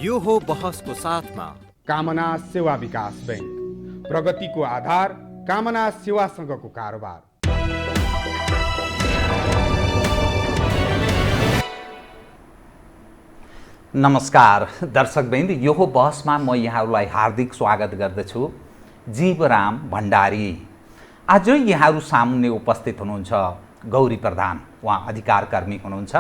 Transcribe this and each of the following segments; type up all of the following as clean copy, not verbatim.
यो हो बहसको साथमा कामना सेवा विकास बैंक, प्रगतिको आधार कामना सेवासँगको कारोबार। नमस्कार दर्शकवृन्द, यो हो बहसमा म यहाँहरूलाई हार्दिक स्वागत गर्दछु। जीवराम भण्डारी आज यहाँहरू सामुन्ने उपस्थित हुनुहुन्छ। गौरी प्रधान, उहाँ अधिकारकर्मी हुनुहुन्छ।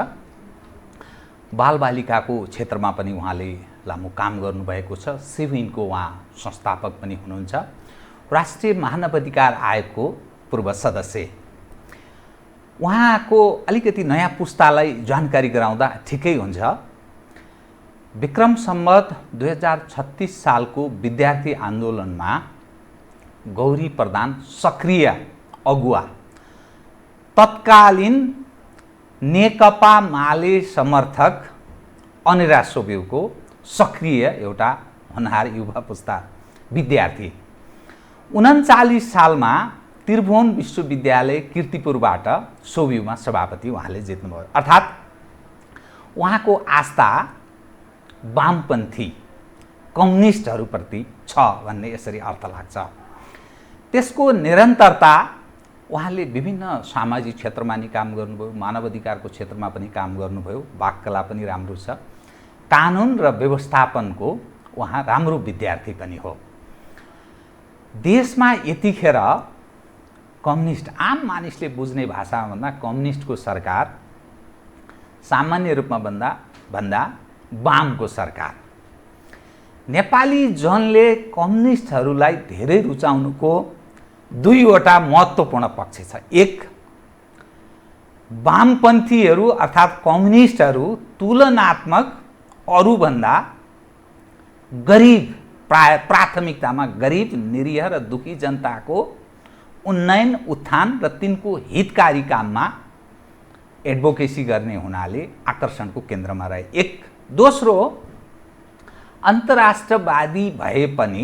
बालबालिकाको क्षेत्रमा पनि उहाँले लामो काम गर्नुभएको छ। सिभिनको उहाँ संस्थापक पनि हुनुहुन्छ। राष्ट्रिय मानवाधिकार आयोगको पूर्व सदस्य। उहाँको अलिकति नयाँ पुस्तालाई जानकारी गराउँदा ठिकै हुन्छ। विक्रम सम्वत 2036 सालको विद्यार्थी आन्दोलनमा गौरी प्रधान सक्रिय अगुवा, तत्कालीन नेकपा माले समर्थक अनिरा सोब्यूको सक्रिय एउटा होनहार युवा पुस्ता विद्यार्थी। 39 सालमा त्रिभुवन विश्वविद्यालय कीर्तिपुरबाट सोब्यूमा सभापति उहाँले जित्नुभयो। अर्थात् उहाँको आस्था वामपन्थी कम्युनिस्टहरूप्रति छ भन्ने यसरी अर्थ लाग्छ। त्यसको निरन्तरता उहाँले विभिन्न सामाजिक क्षेत्रमा नि काम गर्नुभयो, मानवाधिकारको क्षेत्रमा पनि काम गर्नुभयो। वाक्कला पनि राम्रो छ। कानुन र व्यवस्थापनको उहाँ राम्रो विद्यार्थी पनि हो। देशमा यतिखेर कम्युनिस्ट, आम मानिसले बुझ्ने भाषामा भन्दा कम्युनिस्टको सरकार, सामान्य रूपमा भन्दा वामको सरकार। नेपाली जनले कम्युनिस्टहरूलाई धेरै रुचाउनुको दुईवटा महत्त्वपूर्ण पक्ष छ। एक, वामपन्थीहरू अर्थात् कम्युनिस्टहरू तुलनात्मक अरूभन्दा गरिब, प्राथमिकतामा गरिब, निरीह र दुखी जनताको उन्नयन, उत्थान र तिनको हितकारी काममा एडभोकेसी गर्ने हुनाले आकर्षणको केन्द्रमा रहे। एक। दोस्रो, अन्तर्राष्ट्रवादी भए पनि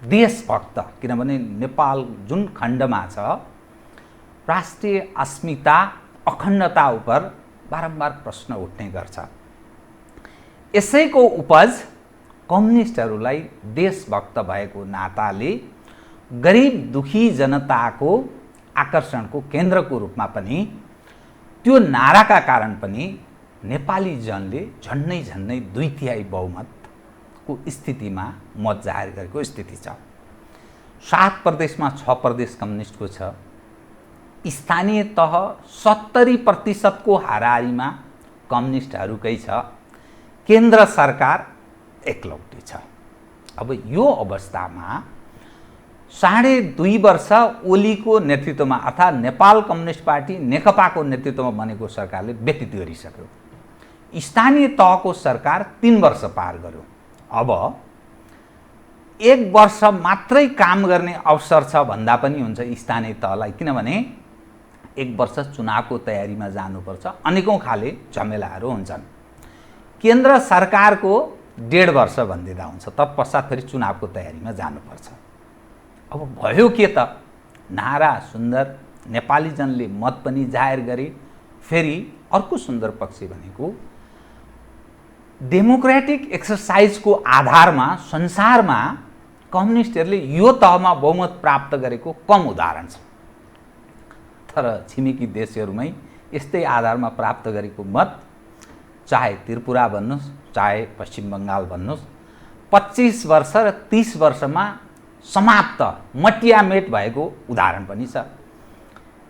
देशभक्त, किनभने नेपाल जुन खण्डमा छ राष्ट्रिय अस्मिता, अखण्डता उप बारम्बार प्रश्न उठ्ने गर्छ। यसैको उपज कम्युनिस्टहरूलाई देशभक्त भएको नाताले गरिब दुखी जनताको आकर्षणको केन्द्रको रूपमा पनि, त्यो नाराका कारण पनि नेपाली जनले झन्नै 2/3 बहुमतको स्थितिमा मत जाहेर गरेको स्थिति छ। 7 प्रदेशमा 6 प्रदेश कम्युनिस्टको छ। स्थानीय तह 70% हाराहारीमा कम्युनिस्टहरूकै छ। केन्द्र सरकार एकलौटी छ। अब यो अवस्थामा 2.5 वर्ष ओलीको नेतृत्वमा अर्थात् नेपाल कम्युनिस्ट पार्टी नेकपाको नेतृत्वमा बनेको सरकारले व्यतीत गरिसक्यो। स्थानीय तहको सरकार 3 वर्ष पार गर्यो। अब 1 वर्ष मात्रै काम गर्ने अवसर छ भन्दा पनि हुन्छ स्थानीय तहलाई, किनभने 1 वर्ष चुनावको तयारीमा जानुपर्छ, अनेकौँ खाले झमेलाहरू हुन्छन्। केन्द्र सरकारको 1.5 वर्ष भनिदिँदा हुन्छ, तत्पश्चात फेरि चुनावको तयारीमा जानुपर्छ। अब भयो के त? नारा सुन्दर, नेपाली जनले मत पनि जाहेर गरे। फेरि अर्को सुन्दर पक्ष भनेको डेमोक्रेटिक एक्सरसाइजको आधारमा संसारमा कम्युनिस्टहरूले यो तहमा बहुमत प्राप्त गरेको कम उदाहरण छ। तर छिमेकी देशहरूमै यस्तै आधारमा प्राप्त गरेको मत, चाहे त्रिपुरा भन्नुहोस्, चाहे पश्चिम बङ्गाल भन्नुहोस्, 25 वर्ष र 30 वर्षमा समाप्त, मटियामेट भएको उदाहरण पनि छ।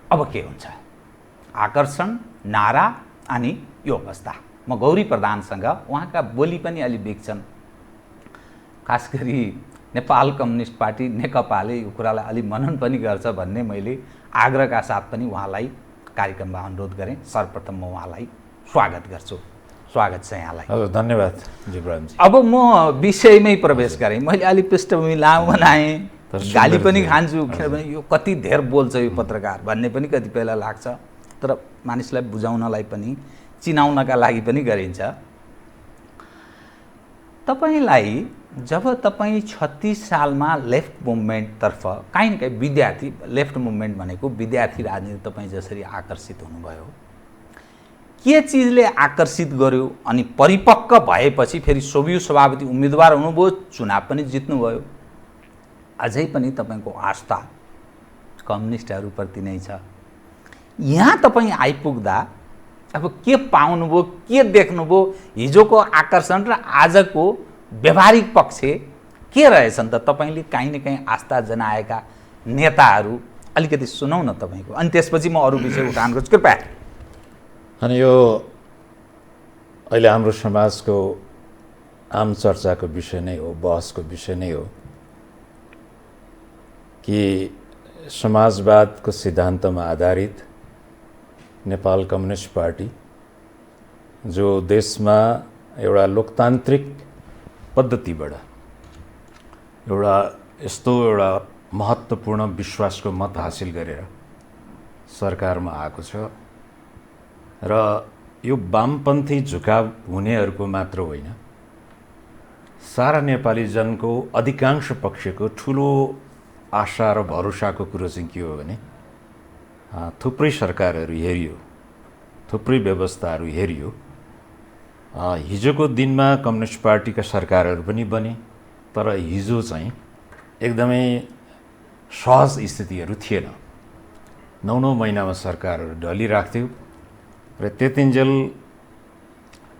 अब के हुन्छ? आकर्षण, नारा अनि यो अवस्था। म गौरी प्रधानसँग, उहाँका बोली पनि अलि बिग्छन्। खास गरी नेपाल कम्युनिस्ट पार्टी नेकपाले यो कुरालाई अलि मनन पनि गर्छ भन्ने मैले आग्रहका साथ पनि उहाँलाई कार्यक्रममा अनुरोध गरेँ। सर्वप्रथम म उहाँलाई स्वागत गर्छु। स्वागत छ यहाँलाई। हजुर, धन्यवाद जीवरामजी। अब म विषयमै प्रवेश गरेँ। मैले अलि पृष्ठभूमि लामो बनाएँ, गाली पनि खान्छु, किनभने यो कति धेर बोल्छ यो पत्रकार भन्ने पनि कतिपयलाई लाग्छ। तर मानिसलाई बुझाउनलाई पनि, चिनाउनका लागि पनि गरिन्छ। तपाईलाई जब तपाईँ 36 सालमा लेफ्ट मुभमेन्टतर्फ, काहीँ न काहीँ विद्यार्थी, लेफ्ट मुभमेन्ट भनेको विद्यार्थी राजनीति तपाईँ जसरी आकर्षित हुनुभयो, के चिजले आकर्षित गर्यो अनि परिपक्व भएपछि फेरि सोभियत सभापति उम्मेदवार हुनुभयो, चुनाव पनि जित्नुभयो। अझै पनि तपाईँको आस्था कम्युनिस्टहरूप्रति नै छ। यहाँ तपाईँ आइपुग्दा अब के पाउनुभयो, के देख्नुभयो, हिजोको आकर्षण र आजको व्यवहारिक पक्ष के रहेछन् त? तपाईँले काहीँ न काहीँ आस्था जनाएका नेताहरू अलिकति सुनौ न तपाईँको, अनि त्यसपछि म अरू विषय उठान गर्छु कृपया। अनि यो अहिले हाम्रो समाजको आम चर्चाको विषय नै हो, बहसको विषय नै हो कि समाजवादको सिद्धान्तमा आधारित नेपाल कम्युनिस्ट पार्टी जो देशमा एउटा लोकतान्त्रिक पद्धतिबाट एउटा यस्तो एउटा महत्त्वपूर्ण विश्वासको मत हासिल गरेर सरकारमा आएको छ र यो वामपन्थी झुकाव हुनेहरूको मात्र होइन, सारा नेपाली जनको अधिकांश पक्षको ठुलो आशा र भरोसाको कुरो चाहिँ के हो भने थुप्रै सरकारहरू हेरियो, थुप्रै व्यवस्थाहरू हेरियो। हिजोको दिनमा कम्युनिस्ट पार्टीका सरकारहरू पनि बने, तर हिजो चाहिँ एकदमै सहज स्थितिहरू थिएन। 9 महिनामा सरकारहरू ढलिराख्थ्यो र त्यतिन्जेल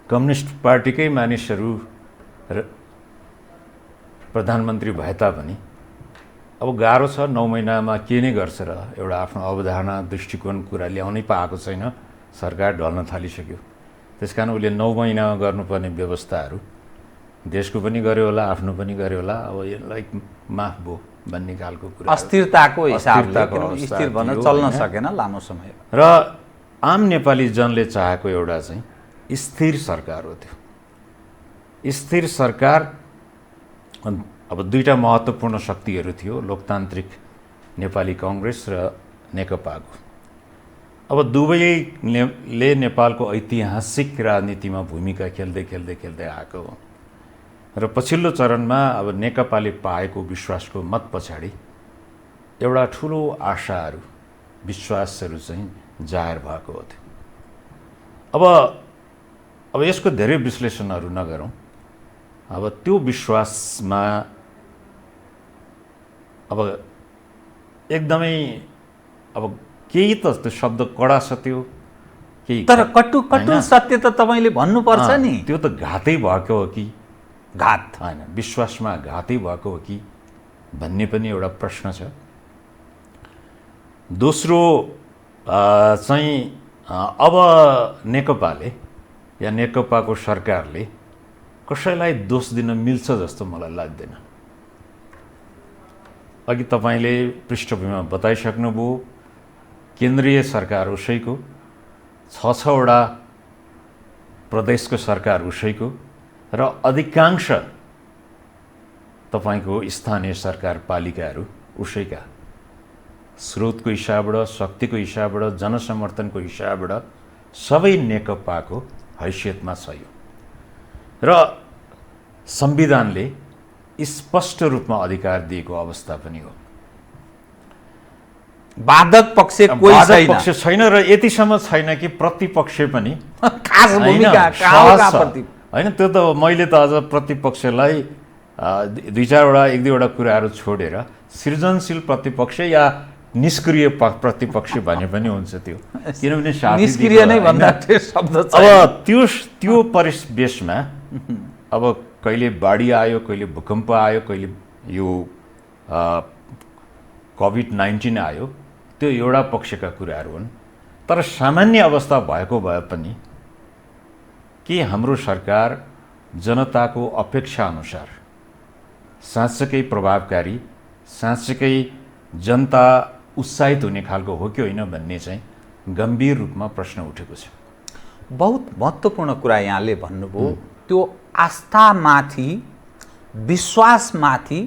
कम्युनिस्ट पार्टीकै मानिसहरू प्रधानमन्त्री भए तापनि अब गाह्रो छ, 9 महिनामा के नै गर्छ र एउटा आफ्नो अवधारणा दृष्टिकोण कुरा ल्याउनै पाएको छैन, सरकार ढल्न थालिसक्यो। त्यसकारण उसले 9 महिनामा गर्नुपर्ने व्यवस्थाहरू देशको पनि गर्यो होला, आफ्नो पनि गर्यो होला, अब यसलाई माफ भयो भन्ने खालको कुरा। अस्थिरताको हिसाबले स्थिर भन्न चल्न सकेन लामो समय। र आम नेपाली जनले चाहेको एउटा चाहिँ स्थिर सरकार हो। त्यो स्थिर सरकार अब दुईटा महत्त्वपूर्ण शक्तिहरू थियो, लोकतान्त्रिक नेपाली कांग्रेस र नेकपाको। अब दुवैले नेपालको ऐतिहासिक राजनीतिमा भूमिका खेल्दै खेल्दै खेल्दै आएको हो र पछिल्लो चरणमा अब नेकपाले पाएको विश्वासको मत पछाडि एउटा ठुलो आशाहरू, विश्वासहरू चाहिँ जाहेर भएको हो। अब यसको धेरै विश्लेषणहरू नगरौँ। अब त्यो विश्वासमा अब एकदमै अब केही त त्यो शब्द कडा छ, त्यो केही तर कटु सत्य त तपाईँले भन्नुपर्छ नि। त्यो त घातै भएको हो कि घात होइन, विश्वासमा घातै भएको हो कि भन्ने पनि एउटा प्रश्न छ। दोस्रो चाहिँ अब नेकपाले या नेकपाको सरकारले कसैलाई दोष दिन मिल्छ जस्तो मलाई लाग्दैन। अघि तपाईँले पृष्ठभूमिमा बताइसक्नुभयो, केन्द्रीय सरकार उसैको, 6वटा प्रदेशको सरकार उसैको र अधिकांश तपाईँको स्थानीय सरकार पालिकाहरू उसैका। स्रोतको हिसाबबाट, शक्तिको हिसाबबाट, जनसमर्थनको हिसाबबाट सबै नेकपाको हैसियतमा छ यो। र संविधानले स्पष्ट रूपमा अधिकार दिएको अवस्था पनि हो। बाधक पक्ष कोही छैन र यतिसम्म छैन कि प्रतिपक्ष पनि खास भूमिका होइन। त्यो त मैले त अझ प्रतिपक्षलाई एक दुईवटा कुराहरू छोडेर सृजनशील प्रतिपक्ष या निष्क्रिय प्रतिपक्ष भने पनि हुन्छ त्यो, किनभने निष्क्रिय नै भन्दा शब्द छ। अब त्यो परिवेशमा अब कहिले बाढी आयो, कहिले भूकम्प आयो, कहिले यो कोभिड-19 आयो, त्यो एउटा पक्षका कुराहरू हुन्। तर सामान्य अवस्था भएको भए पनि के हाम्रो सरकार जनताको अपेक्षा अनुसार साँच्चै प्रभावकारी, साँच्चै जनता उत्साहित हुने खालको हो कि होइन भन्ने चाहिँ गम्भीर रूपमा प्रश्न उठेको छ। बहुत महत्त्वपूर्ण कुरा यहाँले भन्नुभयो, त्यो आस्थामाथि, विश्वासमाथि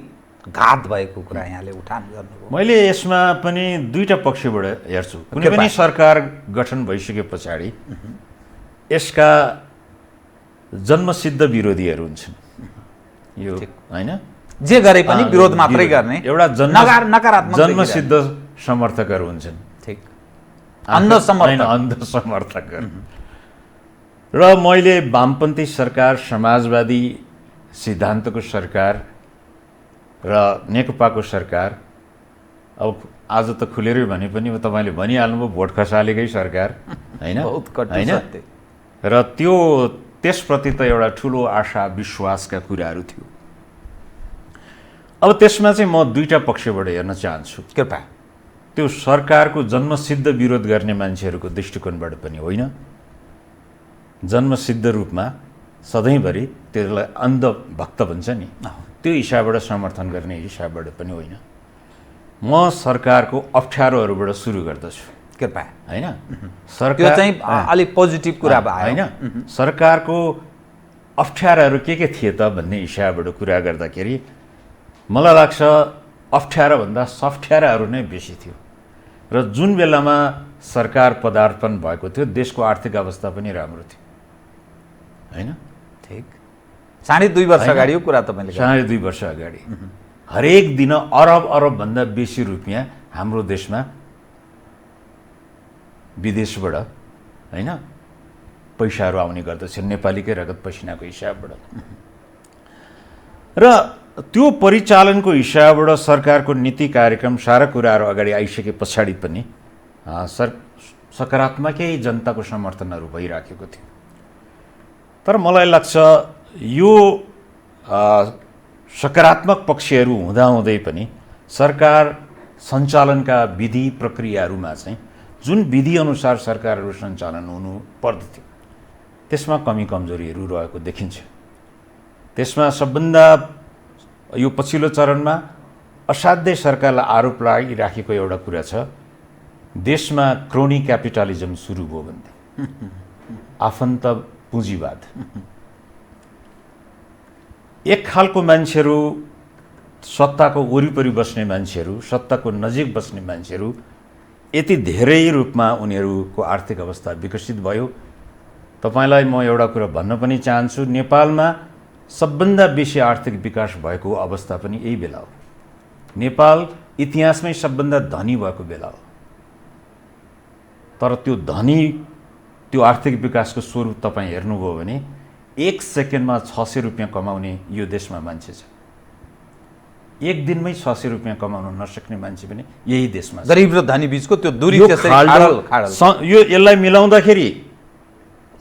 घात भएको कुरा यहाँले उठान गर्नुभयो। मैले यसमा पनि दुईटा पक्षबाट हेर्छु। कुनै पनि सरकार गठन भइसके पछाडि यसका जन्मसिद्ध विरोधीहरू हुन्छन्, यो होइन, जे गरे पनि विरोध मात्रै गर्ने एउटा नकारात्मक जन्मसिद्ध समर्थकहरू हुन्छन्। ठीक, अन्ध समर्थक। अन्ध समर्थकहरू। र मैले वामपन्थी सरकार, समाजवादी सिद्धान्तको सरकार र नेकपाको सरकार, अब आज त खुलेरै भने पनि तपाईँले भनिहाल्नुभयो भोट खसालेकै सरकार होइन, बहुत कटु होइन, सत्य। र त्यसप्रति त एउटा ठुलो आशा विश्वासका कुराहरू थियो। अब त्यसमा चाहिँ म दुईटा पक्षबाट हेर्न चाहन्छु। कृपया। त्यो सरकारको जन्मसिद्ध विरोध गर्ने मान्छेहरूको दृष्टिकोणबाट पनि होइन, जन्मसिद्ध रूपमा सधैँभरि त्यसलाई अन्धभक्त भन्छ नि, त्यो हिसाबबाट समर्थन गर्ने हिसाबबाट पनि होइन। म सरकारको अप्ठ्यारोहरूबाट सुरु गर्दछु। कृपया। होइन, त्यो सरकार चाहिँ अलिक पोजिटिभ कुरा भयो होइन, सरकारको अप्ठ्याराहरू के थिए त भन्ने हिसाबबाट कुरा गर्दाखेरि मलाई लाग्छ अप्ठ्याराभन्दा सफ्ठ्याराहरू नै बेसी थियो। र जुन बेलामा सरकार पदार्पण भएको थियो देशको आर्थिक अवस्था पनि राम्रो थियो होइन। ठिक 2.5 वर्ष अगाडि यो कुरा तपाईँले 2.5 वर्ष अगाडि हरेक दिन अरबभन्दा बेसी रुपियाँ हाम्रो देशमा विदेशबाट होइन पैसाहरू आउने गर्दछ, नेपालीकै रगत पसिनाको हिसाबबाट। र त्यो परिचालनको हिसाबबाट सरकारको नीति कार्यक्रम सारा कुराहरू अगाडि आइसके पछाडि पनि सकारात्मकै जनताको समर्थनहरू भइराखेको थियो। तर मलाई लाग्छ यो सकारात्मक पक्षहरू हुँदाहुँदै पनि सरकार सञ्चालनका विधि प्रक्रियाहरूमा चाहिँ जुन विधि अनुसार सरकारहरू सञ्चालन हुनु पर्दथ्यो त्यसमा कमी कमजोरीहरू रहेको देखिन्छ। त्यसमा सबभन्दा यो पछिल्लो चरणमा असाध्यै सरकारलाई आरोप लागिराखेको एउटा कुरा छ, देशमा क्रोनी क्यापिटलिजम सुरु भयो भन्ने, आफन्त पुँजीवाद। एक खालको मान्छेहरू, सत्ताको वरिपरि बस्ने मान्छेहरू, सत्ताको नजिक बस्ने मान्छेहरू यति धेरै रूपमा उनीहरूको आर्थिक अवस्था विकसित भयो। तपाईँलाई म एउटा कुरा भन्न पनि चाहन्छु, नेपालमा सबभन्दा बेसी आर्थिक विकास भएको अवस्था पनि यही बेला हो। नेपाल इतिहासमै सबभन्दा धनी भएको बेला हो। तर त्यो धनी, त्यो आर्थिक विकासको स्वरूप तपाईँ हेर्नुभयो भने 1 सेकेन्डमा 600 रुपियाँ कमाउने यो देशमा मान्छे छ। एक दिनमै 600 रुपियाँ कमाउन नसक्ने मान्छे पनि यही देशमा छ। गरिब र धनी बीचको त्यो दूरी त्यसरी खाडल यो यसलाई मिलाउँदाखेरि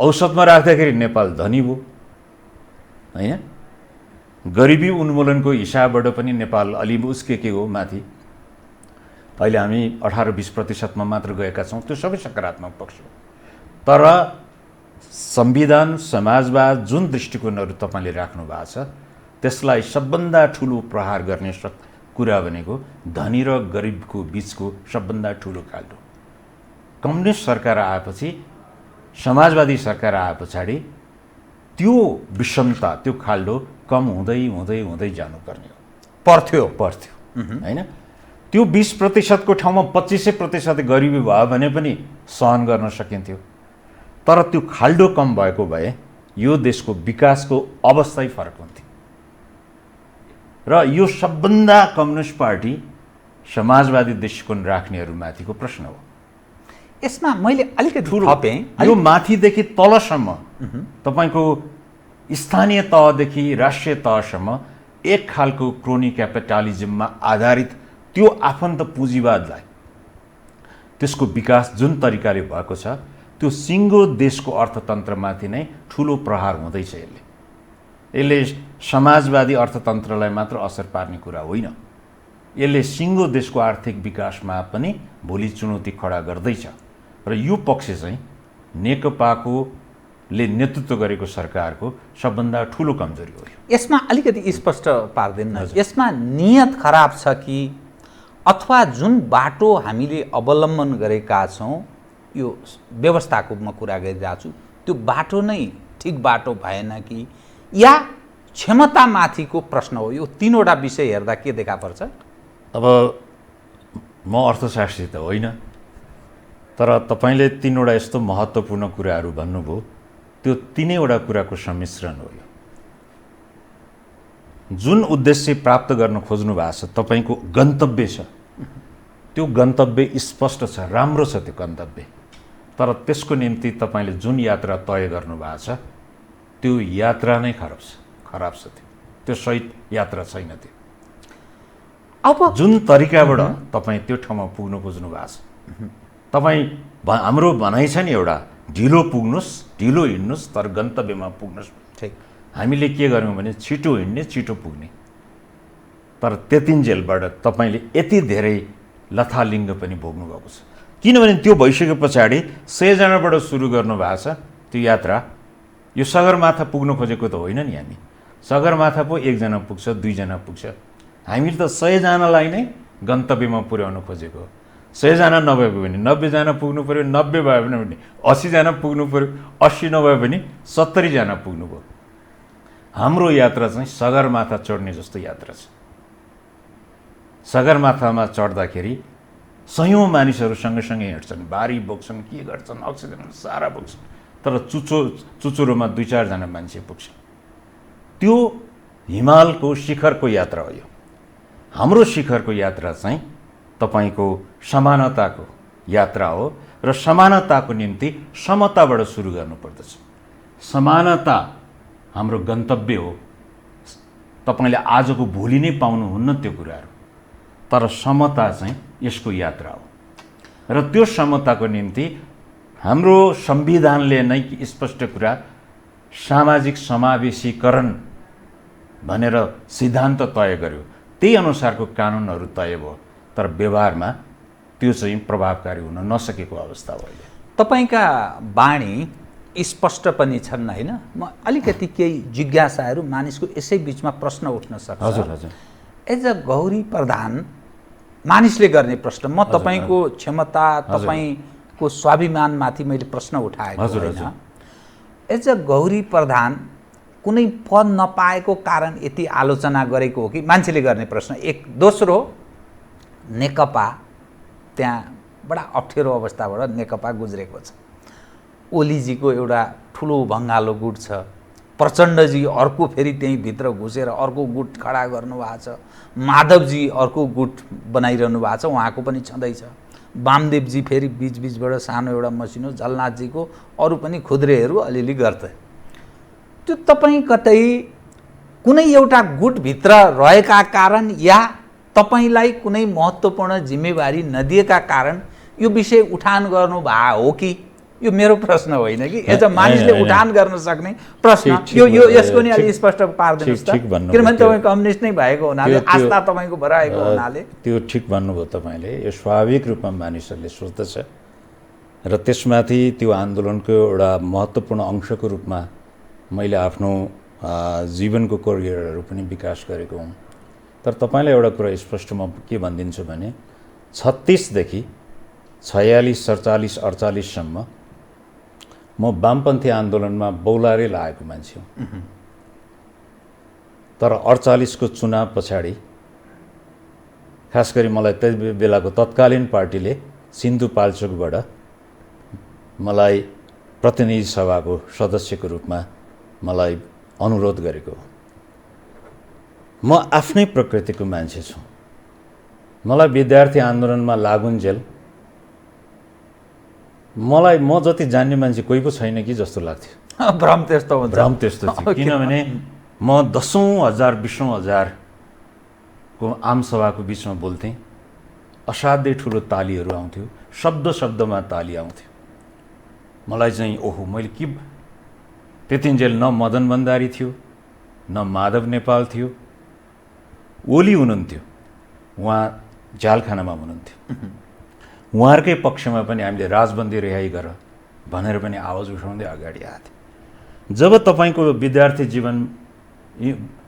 औसतमा राख्दाखेरि नेपाल धनी भयो होइन। गरिबी उन्मूलनको हिसाबबाट पनि नेपाल अलि उस्केके हो माथि। अहिले हामी 18-20% मात्र गएका छौँ, त्यो सबै सकारात्मक पक्ष हो। तर संविधान, समाजवाद जुन दृष्टिकोणहरू तपाईँले राख्नु भएको छ त्यसलाई सबभन्दा ठुलो प्रहार गर्ने कुरा भनेको धनी र गरिबको बिचको सबभन्दा ठुलो खाल्डो। कम्युनिस्ट सरकार आएपछि, समाजवादी सरकार आए पछाडि त्यो विषमता, त्यो खाल्डो कम हुँदै हुँदै हुँदै जानुपर्ने हो, पर्थ्यो होइन। त्यो 20% को ठाउँमा 25% गरिबी भयो भने पनि सहन गर्न सकिन्थ्यो। तर त्यो खाल्डो कम भएको भए यो देशको विकासको अवस्थै फरक हुन्थ्यो। र यो सबभन्दा कम्युनिस्ट पार्टी, समाजवादी दृष्टिकोण राख्नेहरूमाथिको प्रश्न हो। यसमा मैले अलिकति थपेँ, यो माथिदेखि तलसम्म तपाईँको स्थानीय तहदेखि राष्ट्रिय तहसम्म एक खालको क्रोनी क्यापिटलिजममा आधारित त्यो आफन्त पुँजीवादलाई, त्यसको विकास जुन तरिकाले भएको छ त्यो सिङ्गो देशको अर्थतन्त्रमाथि नै ठुलो प्रहार हुँदैछ। यसले समाजवादी अर्थतन्त्रलाई मात्र असर पार्ने कुरा होइन, यसले सिङ्गो देशको आर्थिक विकासमा पनि भोलि चुनौती खडा गर्दैछ। र यो पक्ष चाहिँ नेकपाले नेतृत्व गरेको सरकारको सबभन्दा ठुलो कमजोरी हो। यसमा अलिकति स्पष्ट पार्दैन, यसमा नियत खराब छ कि अथवा जुन बाटो हामीले अवलम्बन गरेका छौँ, यो व्यवस्थाको म कुरा गरिरहेको छु, त्यो बाटो नै ठिक बाटो भएन कि या क्षमतामाथिको प्रश्न हो? यो तीनवटा विषय हेर्दा के देखा पर्छ? अब म अर्थशास्त्री त होइन, तर तपाईँले तीनवटा यस्तो महत्त्वपूर्ण कुराहरू भन्नुभयो, त्यो तीनैवटा कुराको सम्मिश्रण हो। जुन उद्देश्य प्राप्त गर्न खोज्नु भएको छ, तपाईँको गन्तव्य छ, त्यो गन्तव्य स्पष्ट छ, राम्रो छ त्यो गन्तव्य। तर त्यसको निम्ति तपाईँले जुन यात्रा तय गर्नुभएको छ त्यो यात्रा नै खराब छ त्यो सही यात्रा छैन त्यो। अब जुन तरिकाबाट तपाईँ त्यो ठाउँमा पुग्नु खोज्नु भएको छ, तपाईँ हाम्रो भनाइ छ नि एउटा, ढिलो पुग्नुहोस्, ढिलो हिँड्नुहोस्, तर गन्तव्यमा पुग्नुहोस्। ठिक, हामीले के गर्यौँ भने छिटो हिँड्ने, छिटो पुग्ने। तर त्यतिन्जेलबाट तपाईँले यति धेरै लथालिङ्ग पनि भोग्नु भएको छ, किनभने त्यो भइसके पछाडि 100 जनाबाट सुरु गर्नुभएको छ त्यो यात्रा। यो सगरमाथा पुग्नु खोजेको त होइन नि हामी, सगरमाथा पो 1 जना पुग्छ, 2 जना पुग्छ। हामीले त 100 जनालाई नै गन्तव्यमा पुर्याउनु खोजेको। 100 जना नभए पनि 90 जना पुग्नु पऱ्यो, 90 भए पनि 80 जना पुग्नु पऱ्यो, 80 नभए पनि 70 जना पुग्नुभयो। हाम्रो यात्रा चाहिँ सगरमाथा चढ्ने जस्तो यात्रा छ। सगरमाथामा चढ्दाखेरि सयौँ मानिसहरू सँगसँगै हिँड्छन्, भारी बोक्छन्, के गर्छन्, अक्सिजन सारा बोक्छन्, तर चुचुरोमा 2-4 जना मान्छे पुग्छन्। त्यो हिमालको शिखरको यात्रा हो यो। हाम्रो शिखरको यात्रा चाहिँ तपाईँको समानताको यात्रा हो र समानताको निम्ति समताबाट सुरु गर्नुपर्दछ। समानता हाम्रो गन्तव्य हो। तपाईँले आजको भोलि नै पाउनुहुन्न त्यो कुराहरू, तर समता चाहिँ यसको यात्रा हो। र त्यो समताको निम्ति हाम्रो संविधानले नै स्पष्ट कुरा सामाजिक समावेशीकरण भनेर सिद्धान्त तय गर्यो, त्यही अनुसारको कानुनहरू तय भयो, तर व्यवहारमा त्यो चाहिँ प्रभावकारी हुन नसकेको अवस्था हो अहिले। तपाईँका बाणी स्पष्ट पनि छन् होइन? म अलिकति केही जिज्ञासाहरू मानिसको यसै बिचमा प्रश्न उठ्न सक्छ। हजुर हजुर। एज अ गौरी प्रधान मानिसले गर्ने प्रश्न, म तपाईँको क्षमता, तपाईँको स्वाभिमानमाथि मैले प्रश्न उठाएको होइन। एज अ गौरी प्रधान कुनै पद नपाएको कारण यति आलोचना गरेको हो कि मान्छेले गर्ने प्रश्न एक। दोस्रो, नेकपा त्यहाँ बडा अप्ठ्यारो अवस्थाबाट नेकपा गुज्रेको छ। ओलीजीको एउटा ठुलो भङ्गालो गुट छ, प्रचण्डजी अर्को फेरि त्यहीँ भित्र घुसेर अर्को गुट खडा गर्नुभएको छ, माधवजी अर्को गुट बनाइरहनु भएको छ, उहाँको पनि छँदैछ, वामदेवजी फेरि बिचबिचबाट सानो एउटा मसिनो, झलनाथजीको अरू पनि खुद्रेहरू अलिअलि गर्थे। त्यो तपाईँ कतै कुनै एउटा गुटभित्र रहेका कारण या तपाईँलाई कुनै महत्त्वपूर्ण जिम्मेवारी नदिएका कारण यो विषय उठान गर्नुभएको हो कि? यो मेरो प्रश्न होइन कि, एज अ मानिसले उठान गर्न सक्ने प्रश्न यो यसको नि अलि स्पष्ट पारिदिनुहोस् त, किनभने तपाईँ कम्युनिस्ट नै भएको हुनाले, आस्था तपाईँको भराएको हुनाले। त्यो ठिक भन्नुभयो तपाईँले। यो स्वाभाविक रूपमा मानिसहरूले सोच्दछ र त्यसमाथि त्यो आन्दोलनको एउटा महत्त्वपूर्ण अंशको रूपमा मैले आफ्नो जीवनको करियरहरू पनि विकास गरेको हुँ। तर तपाईँलाई एउटा कुरा स्पष्ट म के भनिदिन्छु भने 36 देखि 46, 47, 48 सम्म म वामपन्थी आन्दोलनमा बौलारे लागेको मान्छे हुँ। तर 48 को चुनाव पछाडि खास गरी मलाई त्यति बेलाको तत्कालीन पार्टीले सिन्धुपाल्चोकबाट मलाई प्रतिनिधि सभाको सदस्यको रूपमा मलाई अनुरोध गरेको। म आफ्नै प्रकृतिको मान्छे छु। मलाई विद्यार्थी आन्दोलनमा लागुन्जेल मलाई म जति जान्ने मान्छे कोही पो छैन कि जस्तो लाग्थ्यो। भ्रम त्यस्तो हुन्छ। भ्रम त्यस्तो थियो, किनभने म 10,000 20,000 को आमसभाको बिचमा बोल्थेँ। असाध्यै ठुलो तालीहरू आउँथ्यो, शब्द शब्दमा ताली आउँथ्यो। मलाई चाहिँ ओहो, मैले के त्यतिन्जेल न मदन भण्डारी थियो, न माधव नेपाल थियो, ओली हुनुहुन्थ्यो, उहाँ झ्यालखानामा हुनुहुन्थ्यो। उहाँहरूकै पक्षमा पनि हामीले राजबन्दी रिहाई गर भनेर पनि आवाज उठाउँदै अगाडि आएको थियो। जब तपाईँको विद्यार्थी जीवन,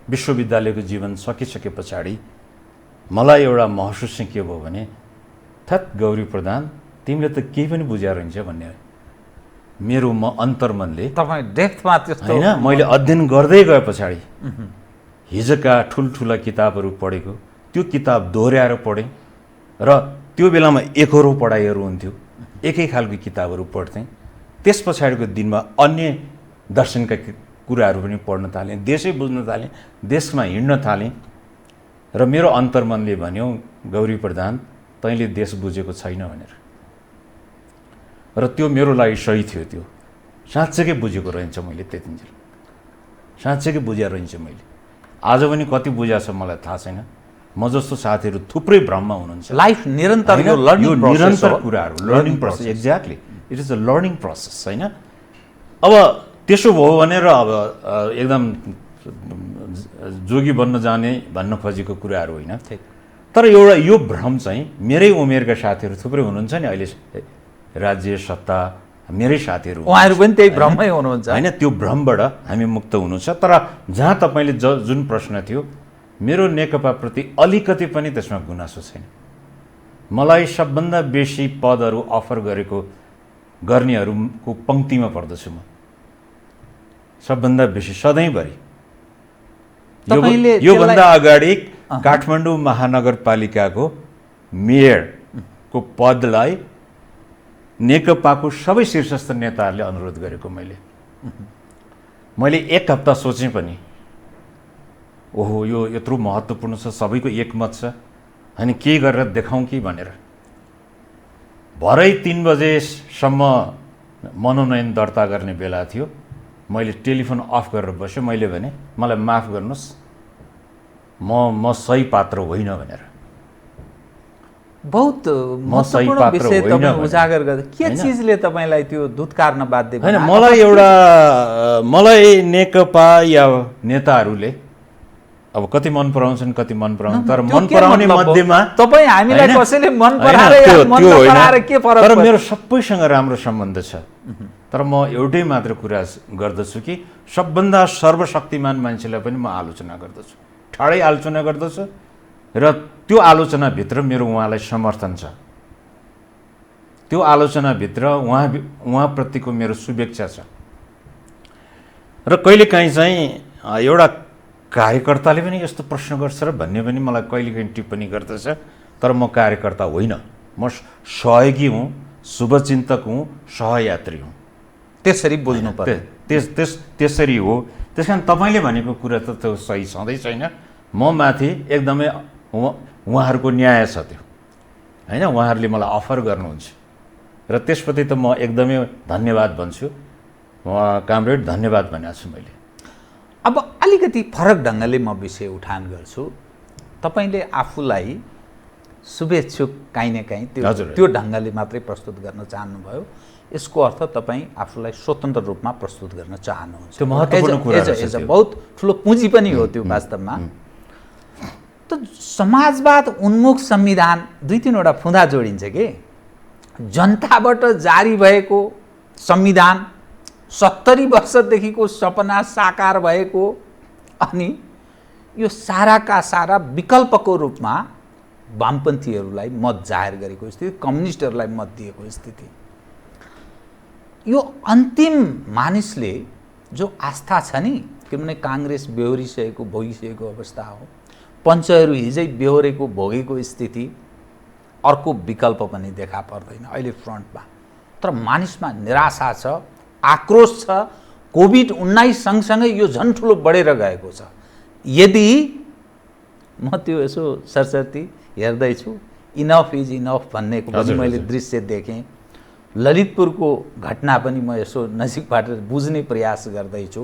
विश्वविद्यालयको जीवन सकिसके पछाडि मलाई एउटा महसुस चाहिँ के भयो भने, थत गौरी प्रधान तिमीले त केही पनि बुझाएर हुन्छ भन्ने मेरो अन्तर्मनले, तपाईँ डेप्थमा त्यस्तो होइन, मैले अध्ययन गर्दै गए पछाडि हिजोका ठुल्ठुला किताबहरू पढेको, त्यो किताब दोहोऱ्याएर पढेँ र त्यो बेलामा एकहोरो पढाइहरू हुन्थ्यो, एकै खालको किताबहरू पढ्थेँ। त्यस पछाडिको दिनमा अन्य दर्शनका कुराहरू पनि पढ्न थालेँ, देशै बुझ्न थालेँ, देशमा हिँड्न थालेँ र मेरो अन्तर्मनले भन्यो, गौरी प्रधान तैँले देश बुझेको छैन भनेर। र त्यो मेरो लागि सही थियो। त्यो साँच्चैकै बुझेको रहन्छ मैले त्यतिन्जेल, साँच्चैकै बुझेर रहन्छ मैले। आज पनि कति बुझा छ मलाई थाहा छैन। म जस्तो साथीहरू थुप्रै भ्रममा हुनुहुन्छ। लाइफ निरन्तर यो निरन्तर कुराहरू, learning process. Exactly, it is a learning process होइन। अब त्यसो भयो भनेर अब एकदम जोगी बन्न जाने भन्न खोजेको कुराहरू होइन। तर एउटा यो भ्रम चाहिँ मेरै उमेरका साथीहरू थुप्रै हुनुहुन्छ नि अहिले, राज्य सत्ता मेरै साथीहरू, उहाँहरू पनि त्यही भ्रममै हुनुहुन्छ होइन। त्यो भ्रमबाट हामी मुक्त हुनु छ। तर जहाँ तपाईँले जुन प्रश्न थियो, मेरो नेकपाप्रति अलिकति पनि त्यसमा गुनासो छैन। मलाई सबभन्दा बेसी पदहरू अफर गर्नेहरूको पङ्क्तिमा पर्दछु म, सबभन्दा बेसी सधैँभरि। योभन्दा अगाडि काठमाडौँ महानगरपालिकाको मेयरको पदलाई नेकपाको सबै शीर्षस्थ नेताहरूले अनुरोध गरेको मैले 1 हप्ता सोचेँ पनि, ओहो यो यत्रो महत्त्वपूर्ण छ, सबैको एकमत छ, होइन के गरेर देखाउँ कि भनेर। भरै 3 बजेसम्म मनोनयन दर्ता गर्ने बेला थियो। मैले टेलिफोन अफ गरेर बसेँ। मैले भने मलाई माफ गर्नुहोस्, म सही पात्र होइन भनेर। बहुत महत्त्वपूर्ण विषय तपाईँ उजागर गर्दै, के चिजले तपाईँलाई त्यो धुत्कार्न बाध्य होइन? मलाई नेकपा या नेताहरूले अब कति मन पराउँछन् कति मन पराउँछन्, तर मन पराउने मध्येमा तपाईँ हामीलाई कसैले मन पराएर के फरक? तर मेरो सबैसँग राम्रो सम्बन्ध छ। तर म एउटै मात्र कुरा गर्दछु कि सबभन्दा सर्वशक्तिमान मान्छेलाई पनि म आलोचना गर्दछु, ठाडै आलोचना गर्दछु, र त्यो आलोचनाभित्र मेरो उहाँलाई समर्थन छ। त्यो आलोचनाभित्र उहाँप्रतिको मेरो शुभेच्छा छ। र कहिलेकाहीँ चाहिँ एउटा कार्यकर्ताले पनि यस्तो प्रश्न गर्छ र भन्ने पनि मलाई कहिलेकाहीँ टिप्पणी गर्दछ। तर म कार्यकर्ता होइन, म सहयोगी हुँ, शुभचिन्तक हुँ, सहयात्री हुँ। त्यसरी बुझ्नु पर्यो। त्यसरी हो। त्यस कारण तपाईँले भनेको कुरा त त्यो सही छँदै छैन। म माथि एकदमै उहाँहरूको न्याय छ त्यो, होइन? उहाँहरूले मलाई अफर गर्नुहुन्छ र त्यसप्रति त म एकदमै धन्यवाद भन्छु। कामरेड, धन्यवाद भनेको छु मैले। अब अलिकति फरक ढङ्गले म विषय उठान गर्छु। तपाईँले आफूलाई शुभेच्छुक काहीँ न काहीँ त्यो ढङ्गले मात्रै प्रस्तुत गर्न चाहनुभयो। यसको अर्थ तपाईँ आफूलाई स्वतन्त्र रूपमा प्रस्तुत गर्न चाहनुहुन्छ। त्यो महत्त्वपूर्ण कुरा छ, बहुत ठुलो पुँजी पनि हो त्यो वास्तवमा। त समाजवाद उन्मुख संविधान 2-3वटा फुँदा जोडिन्छ कि जनताबाट जारी भएको संविधान, 70 वर्षदेखिको सपना साकार भएको, अनि यो साराका सारा विकल्पको रूपमा वामपन्थीहरूलाई मत जाहेर गरेको स्थिति, कम्युनिस्टहरूलाई मत दिएको स्थिति। यो अन्तिम मानिसले जो आस्था छ नि, किनभने काङ्ग्रेस बेहोरिसकेको भोगिसकेको अवस्था हो, पञ्चहरू हिजै बेहोरेको भोगेको स्थिति, अर्को विकल्प पनि देखा पर्दैन अहिले फ्रन्टमा। तर मानिसमा निराशा छ, आक्रोश छ। कोभिड-19 सँगसँगै यो झन् ठुलो बढेर गएको छ। यदि म त्यो यसो सरसर्ती हेर्दैछु, इनफ इज इनफ भन्नेको पनि मैले दृश्य देखेँ। ललितपुरको घटना पनि म यसो नजिकबाट बुझ्ने प्रयास गर्दैछु।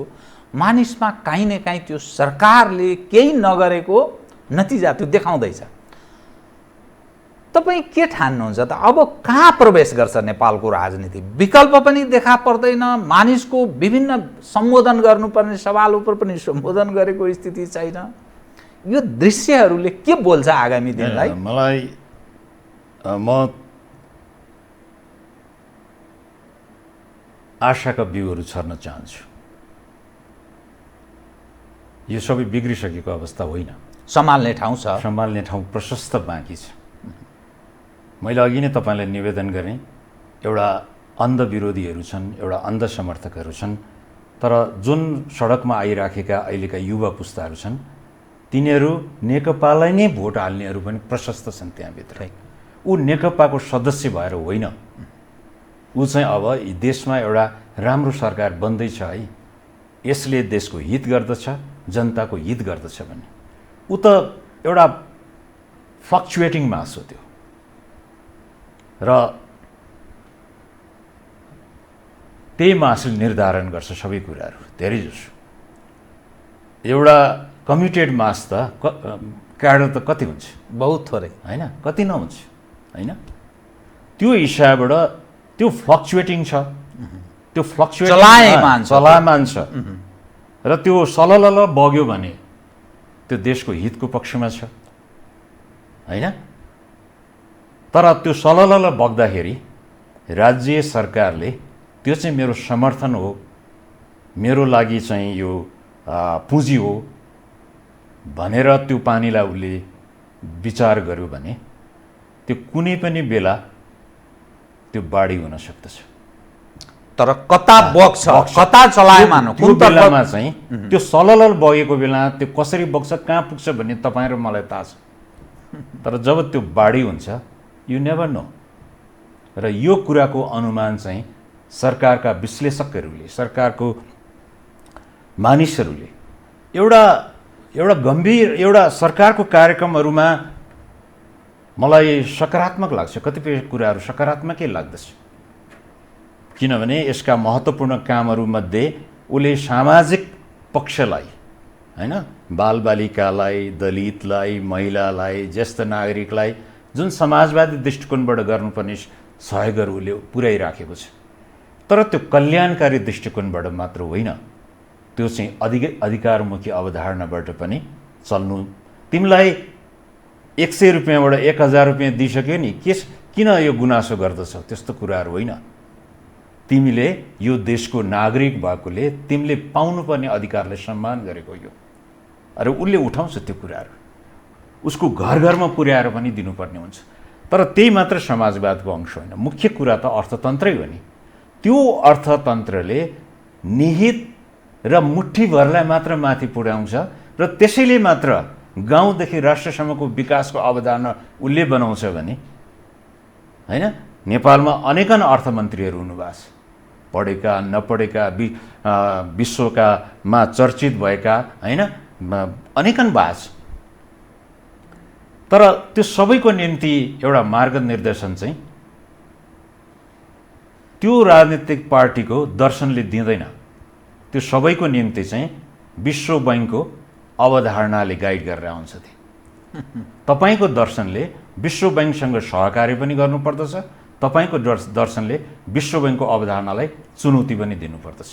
मानिसमा काहीँ न काहीँ त्यो सरकारले केही नगरेको नतिजा त्यो देखाउँदैछ। तपाईँ के ठान्नुहुन्छ त? अब कहाँ प्रवेश गर्छ नेपालको राजनीति? विकल्प पनि देखा पर्दैन, मानिसको विभिन्न सम्बोधन गर्नुपर्ने सवाल उपर पनि सम्बोधन गरेको स्थिति छैन। यो दृश्यहरूले के बोल्छ आगामी दिनलाई? म आशाका बिउहरू छर्न चाहन्छु। यो सबै बिग्रिसकेको अवस्था होइन, सम्हाल्ने ठाउँ छ, सम्हाल्ने ठाउँ प्रशस्त बाँकी छ। मैले अघि नै तपाईँलाई निवेदन गरेँ, एउटा अन्ध विरोधीहरू छन्, एउटा अन्ध समर्थकहरू छन्, तर जुन सडकमा आइराखेका अहिलेका युवा पुस्ताहरू छन्, तिनीहरू नेकपालाई नै भोट हाल्नेहरू पनि प्रशस्त छन् त्यहाँभित्र। ऊ नेकपाको सदस्य भएर होइन, ऊ चाहिँ अब देशमा एउटा राम्रो सरकार बन्दैछ है, यसले देशको हित गर्दछ, जनताको हित गर्दछ भन्ने। ऊ त एउटा फ्लक्चुएटिङ मास हो त्यो। र त्यही मासुले निर्धारण गर्छ सबै कुराहरू धेरैजसो। एउटा कम्युटेड मास त क्याडर त कति हुन्छ? बहुत थोरै होइन, कति नहुन्छ होइन। त्यो हिसाबबाट त्यो फ्लक्चुएटिङ छ, त्यो चलायमान छ र त्यो सललल बग्यो भने त्यो देशको हितको पक्षमा छ होइन। तर त्यो सललल बग्दाखेरि राज्य सरकारले त्यो चाहिँ मेरो समर्थन हो, मेरो लागि चाहिँ यो पुँजी हो भनेर त्यो पानीलाई उसले विचार गर्यो भने त्यो कुनै पनि बेला त्यो बाढी हुन सक्दछ। तर कता बग्छ, कता चलायमान हो, कुन बेलामा चाहिँ त्यो सललल बगेको बेला त्यो कसरी बग्छ, कहाँ पुग्छ भन्ने तपाईँ र मलाई थाहा छ। तर जब त्यो बाढी हुन्छ यु नेभर नो। र यो कुराको अनुमान चाहिँ सरकारका विश्लेषकहरूले, सरकारको मानिसहरूले एउटा गम्भीर एउटा सरकारको कार्यक्रमहरूमा मलाई सकारात्मक लाग्छ, कतिपय कुराहरू सकारात्मकै लाग्दछ। किनभने यसका महत्त्वपूर्ण कामहरूमध्ये उसले सामाजिक पक्षलाई होइन, बालबालिकालाई, दलितलाई, महिलालाई, ज्येष्ठ नागरिकलाई जुन समाजवादी दृष्टिकोणबाट गर्नुपर्ने सहयोगहरू उसले पुर्याइराखेको छ। तर त्यो कल्याणकारी दृष्टिकोणबाट मात्र होइन, त्यो चाहिँ अधिकारमुखी अवधारणाबाट पनि चल्नु। तिमीलाई 100 रुपियाँबाट 1000 रुपियाँ दिइसक्यो नि, किन यो गुनासो गर्दछौ? त्यस्तो कुराहरू होइन। तिमीले यो देशको नागरिक भएकोले तिमीले पाउनुपर्ने अधिकारलाई सम्मान गरेको यो। अरे उसले उठाउँछ त्यो कुराहरू, उसको घर घरमा पुर्याएर पनि दिनुपर्ने हुन्छ। तर त्यही मात्र समाजवादको अंश होइन, मुख्य कुरा त अर्थतन्त्रै हो नि। त्यो अर्थतन्त्रले निहित र मुठ्ठीभरलाई मात्र माथि पुर्याउँछ र त्यसैले मात्र गाउँदेखि राष्ट्रसम्मको विकासको अवधारणा उसले बनाउँछ भने होइन। नेपालमा अनेकन अर्थमन्त्रीहरू हुनुभएको छ, पढेका नपढेका, विश्वकामा चर्चित भएका होइन, अनेकन भएको छ। तर त्यो सबैको निम्ति एउटा मार्गनिर्देशन चाहिँ त्यो राजनीतिक पार्टीको दर्शनले दिँदैन। त्यो सबैको निम्ति चाहिँ विश्व बैंकको अवधारणाले गाइड गरेर आउँछ। तपाईँको दर्शनले विश्व बैंकसँग सहकार्य पनि गर्नुपर्दछ, तपाईँको दर्शनले विश्व बैंकको अवधारणालाई चुनौती पनि दिनुपर्दछ।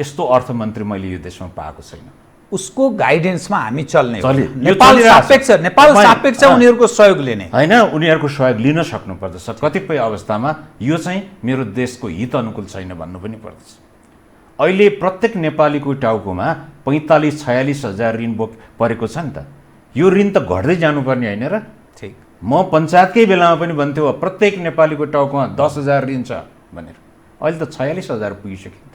यस्तो अर्थमन्त्री मैले यो देशमा पाएको छैन। उसको गाइडेन्समा हामी चल्ने हो। नेपाल सापेक्ष उनीहरूको सहयोग लिने होइन, उनीहरूको सहयोग लिन सक्नुपर्दछ। कतिपय अवस्थामा यो चाहिँ मेरो देशको हित अनुकूल छैन भन्नु पनि पर्दछ। अहिले प्रत्येक नेपालीको टाउकोमा 45-46 हजार ऋण परेको छ नि त। यो ऋण त घट्दै जानुपर्ने होइन र? ठिक, म पञ्चायतकै बेलामा पनि भन्थ्यो प्रत्येक नेपालीको टाउकोमा 10,000 ऋण छ भनेर। अहिले त 46,000 पुगिसक्यो।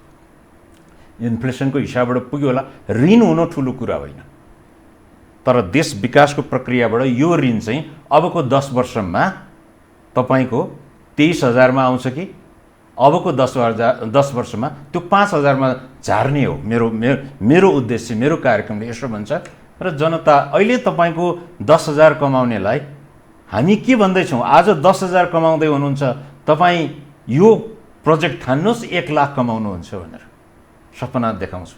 इन्फ्लेसनको हिसाबबाट पुग्यो होला। ऋण हुनु ठुलो कुरा होइन, तर देश विकासको प्रक्रियाबाट यो ऋण चाहिँ अबको 10 वर्षमा तपाईँको 23,000मा आउँछ कि अबको 10 वर्षमा त्यो 5,000मा झार्ने हो। मेरो उद्देश्य, मेरो कार्यक्रमले यसो भन्छ। र जनता अहिले तपाईँको 10,000 कमाउनेलाई हामी के भन्दैछौँ? आज 10,000 कमाउँदै हुनुहुन्छ, तपाईँ यो प्रोजेक्ट ठान्नुहोस् 1 लाख कमाउनुहुन्छ भनेर सपना देखाउँछु।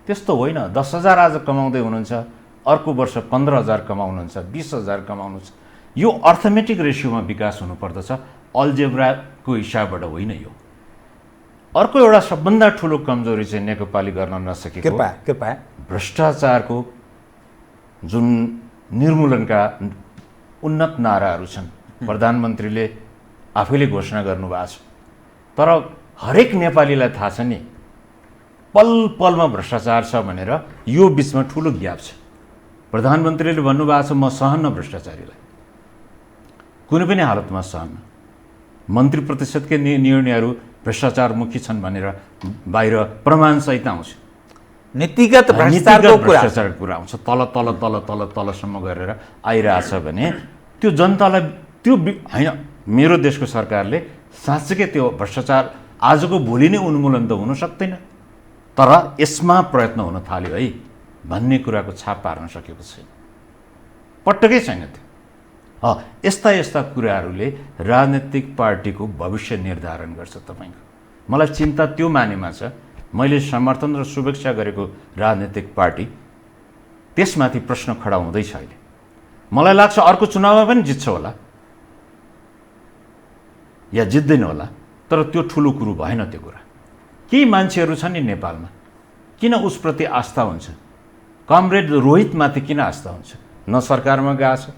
त्यस्तो होइन। 10,000 आज कमाउँदै हुनुहुन्छ, अर्को वर्ष 15,000 कमाउनुहुन्छ, 20,000 कमाउनुहुन्छ। यो अर्थमेटिक रेसियोमा विकास हुनुपर्दछ, अल्जेब्राको हिसाबबाट होइन। यो अर्को एउटा सबभन्दा ठुलो कमजोरी चाहिँ नेकपाली गर्न नसकेको भ्रष्टाचारको जुन निर्मूलनका उन्नत नाराहरू छन्। प्रधानमन्त्रीले आफैले घोषणा गर्नुभएको छ, तर हरेक नेपालीलाई थाहा छ नि पल पलमा भ्रष्टाचार छ भनेर। यो बिचमा ठुलो ग्याप छ। प्रधानमन्त्रीले भन्नुभएको छ म सहन्न भ्रष्टाचारीलाई, कुनै पनि हालतमा सहन्न। मन्त्री प्रतिशतकै निर्णयहरू भ्रष्टाचारमुखी छन् भनेर बाहिर प्रमाणसहित आउँछ। नीतिगत भ्रष्टाचारको कुरा आउँछ, तलसम्म गरेर आइरहेछ भने त्यो जनतालाई त्यो होइन। मेरो देशको सरकारले साँच्चै त्यो भ्रष्टाचार आजको भोलि नै उन्मूलन त हुन सक्दैन, तर यसमा प्रयत्न हुन थाल्यो है भन्ने कुराको छाप पार्न सकेको छैन, पटक्कै छैन त्यो। यस्ता कुराहरूले राजनीतिक पार्टीको भविष्य निर्धारण गर्छ। तपाईँको मलाई चिन्ता त्यो मानेमा छ, मैले समर्थन र शुभेच्छा गरेको राजनीतिक पार्टी त्यसमाथि प्रश्न खडा हुँदैछ अहिले। मलाई लाग्छ अर्को चुनावमा पनि जित्छ होला या जित्दैन होला, तर त्यो ठुलो कुरो भएन त्यो कुरा। केही मान्छेहरू छन् नि नेपालमा, किन उसप्रति आस्था हुन्छ? कमरेड रोहितमाथि किन आस्था हुन्छ? न सरकारमा गएको छ,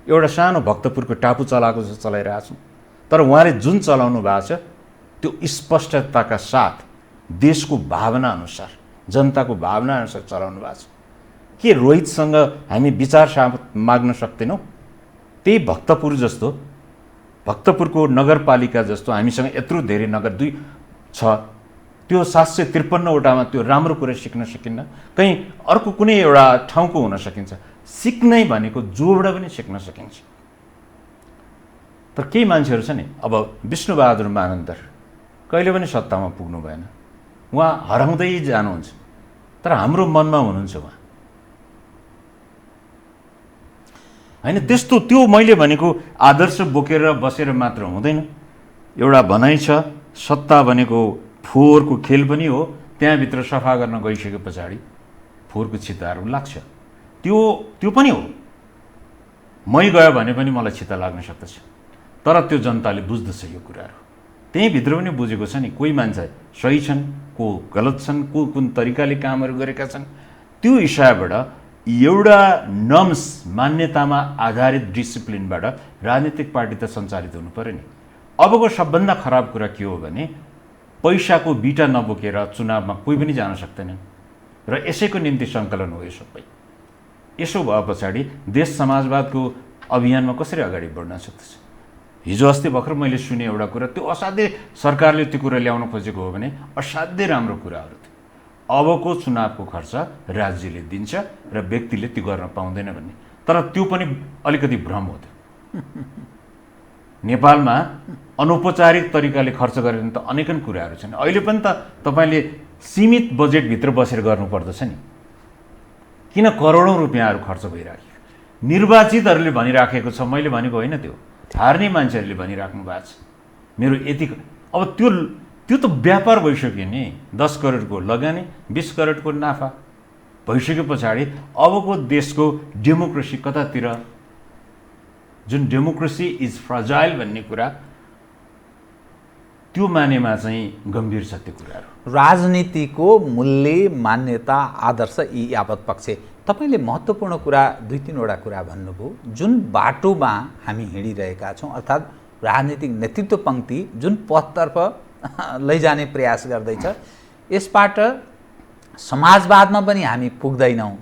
एउटा सानो भक्तपुरको टापु चलाएको छ, चलाइरहेको छु, तर उहाँले जुन चलाउनु भएको छ त्यो स्पष्टताका साथ देशको भावना अनुसार, जनताको भावना अनुसार चलाउनु भएको छ। के रोहितसँग हामी विचार माग्न सक्दैनौँ? त्यही भक्तपुर जस्तो, भक्तपुरको नगरपालिका जस्तो हामीसँग यत्रो धेरै नगर 2 छ, त्यो 753वटामा त्यो राम्रो कुरा सिक्न सकिन्न? कहीँ अर्को कुनै एउटा ठाउँको हुन सकिन्छ? सिक्नै भनेको जोबाट पनि सिक्न सकिन्छ। तर केही मान्छेहरू छ नि, अब विष्णुबहादुर मानन्दर कहिले पनि सत्तामा पुग्नु भएन, उहाँ हराउँदै जानुहुन्छ, तर हाम्रो मनमा हुनुहुन्छ उहाँ होइन। त्यस्तो त्यो मैले भनेको आदर्श बोकेर बसेर मात्र हुँदैन। एउटा भनाइ छ, सत्ता भनेको फोहोरको खेल पनि हो, त्यहाँभित्र सफा गर्न गइसके पछाडि फोहोरको छिताहरू लाग्छ, त्यो पनि हो। मै गयो भने पनि मलाई छिता लाग्न सक्दछ, तर त्यो जनताले बुझ्दछ यो कुराहरू। त्यहीँभित्र पनि बुझेको छ नि, कोही मान्छे सही छन्, को गलत छन्, को कुन तरिकाले कामहरू गरेका छन्। त्यो हिसाबबाट एउटा नर्म्स मान्यतामा आधारित डिसिप्लिनबाट राजनीतिक पार्टी त सञ्चालित हुनु पर्यो नि। अबको सबभन्दा खराब कुरा के हो भने पैसाको बिटा नबोकेर चुनावमा कोही पनि जान सक्दैनन् र यसैको निम्ति सङ्कलन हो यो सबै। यसो भए पछाडि देश समाजवादको अभियानमा कसरी अगाडि बढ्न सक्दछ? हिजो अस्ति भर्खर मैले सुने एउटा कुरा, त्यो असाध्यै सरकारले त्यो कुरा ल्याउन खोजेको हो भने असाध्यै राम्रो कुराहरू थियो। अबको चुनावको खर्च राज्यले दिन्छ र व्यक्तिले त्यो गर्न पाउँदैन भन्ने, तर त्यो पनि अलिकति भ्रम हो। नेपालमा अनौपचारिक तरिकाले खर्च गरेर त अनेकन कुराहरू छन्। अहिले पनि त तपाईँले सीमित बजेटभित्र बसेर गर्नुपर्दछ नि, किन करोडौँ रुपियाँहरू खर्च भइराख्यो? निर्वाचितहरूले भनिराखेको छ, मैले भनेको होइन, त्यो हार्ने मान्छेहरूले भनिराख्नु भएको छ मेरो यति। अब त्यो त व्यापार भइसक्यो नि, 10 करोडको लगानी 20 करोडको नाफा भइसके पछाडि अबको देशको डेमोक्रेसी कतातिर, जुन डेमोक्रेसी इज फ्रजाइल भन्ने कुरा, त्यो मानेमा चाहिँ गम्भीर छ त्यो कुराहरू। राजनीतिको मूल्य, मान्यता, आदर्श यी यावत पक्ष। तपाईँले महत्त्वपूर्ण कुरा 2-3वटा कुरा भन्नुभयो। जुन बाटोमा हामी हिँडिरहेका छौँ, अर्थात् राजनीतिक नेतृत्व पङ्क्ति जुन पथतर्फ लैजाने प्रयास गर्दैछ, यसबाट समाजवादमा पनि हामी पुग्दैनौँ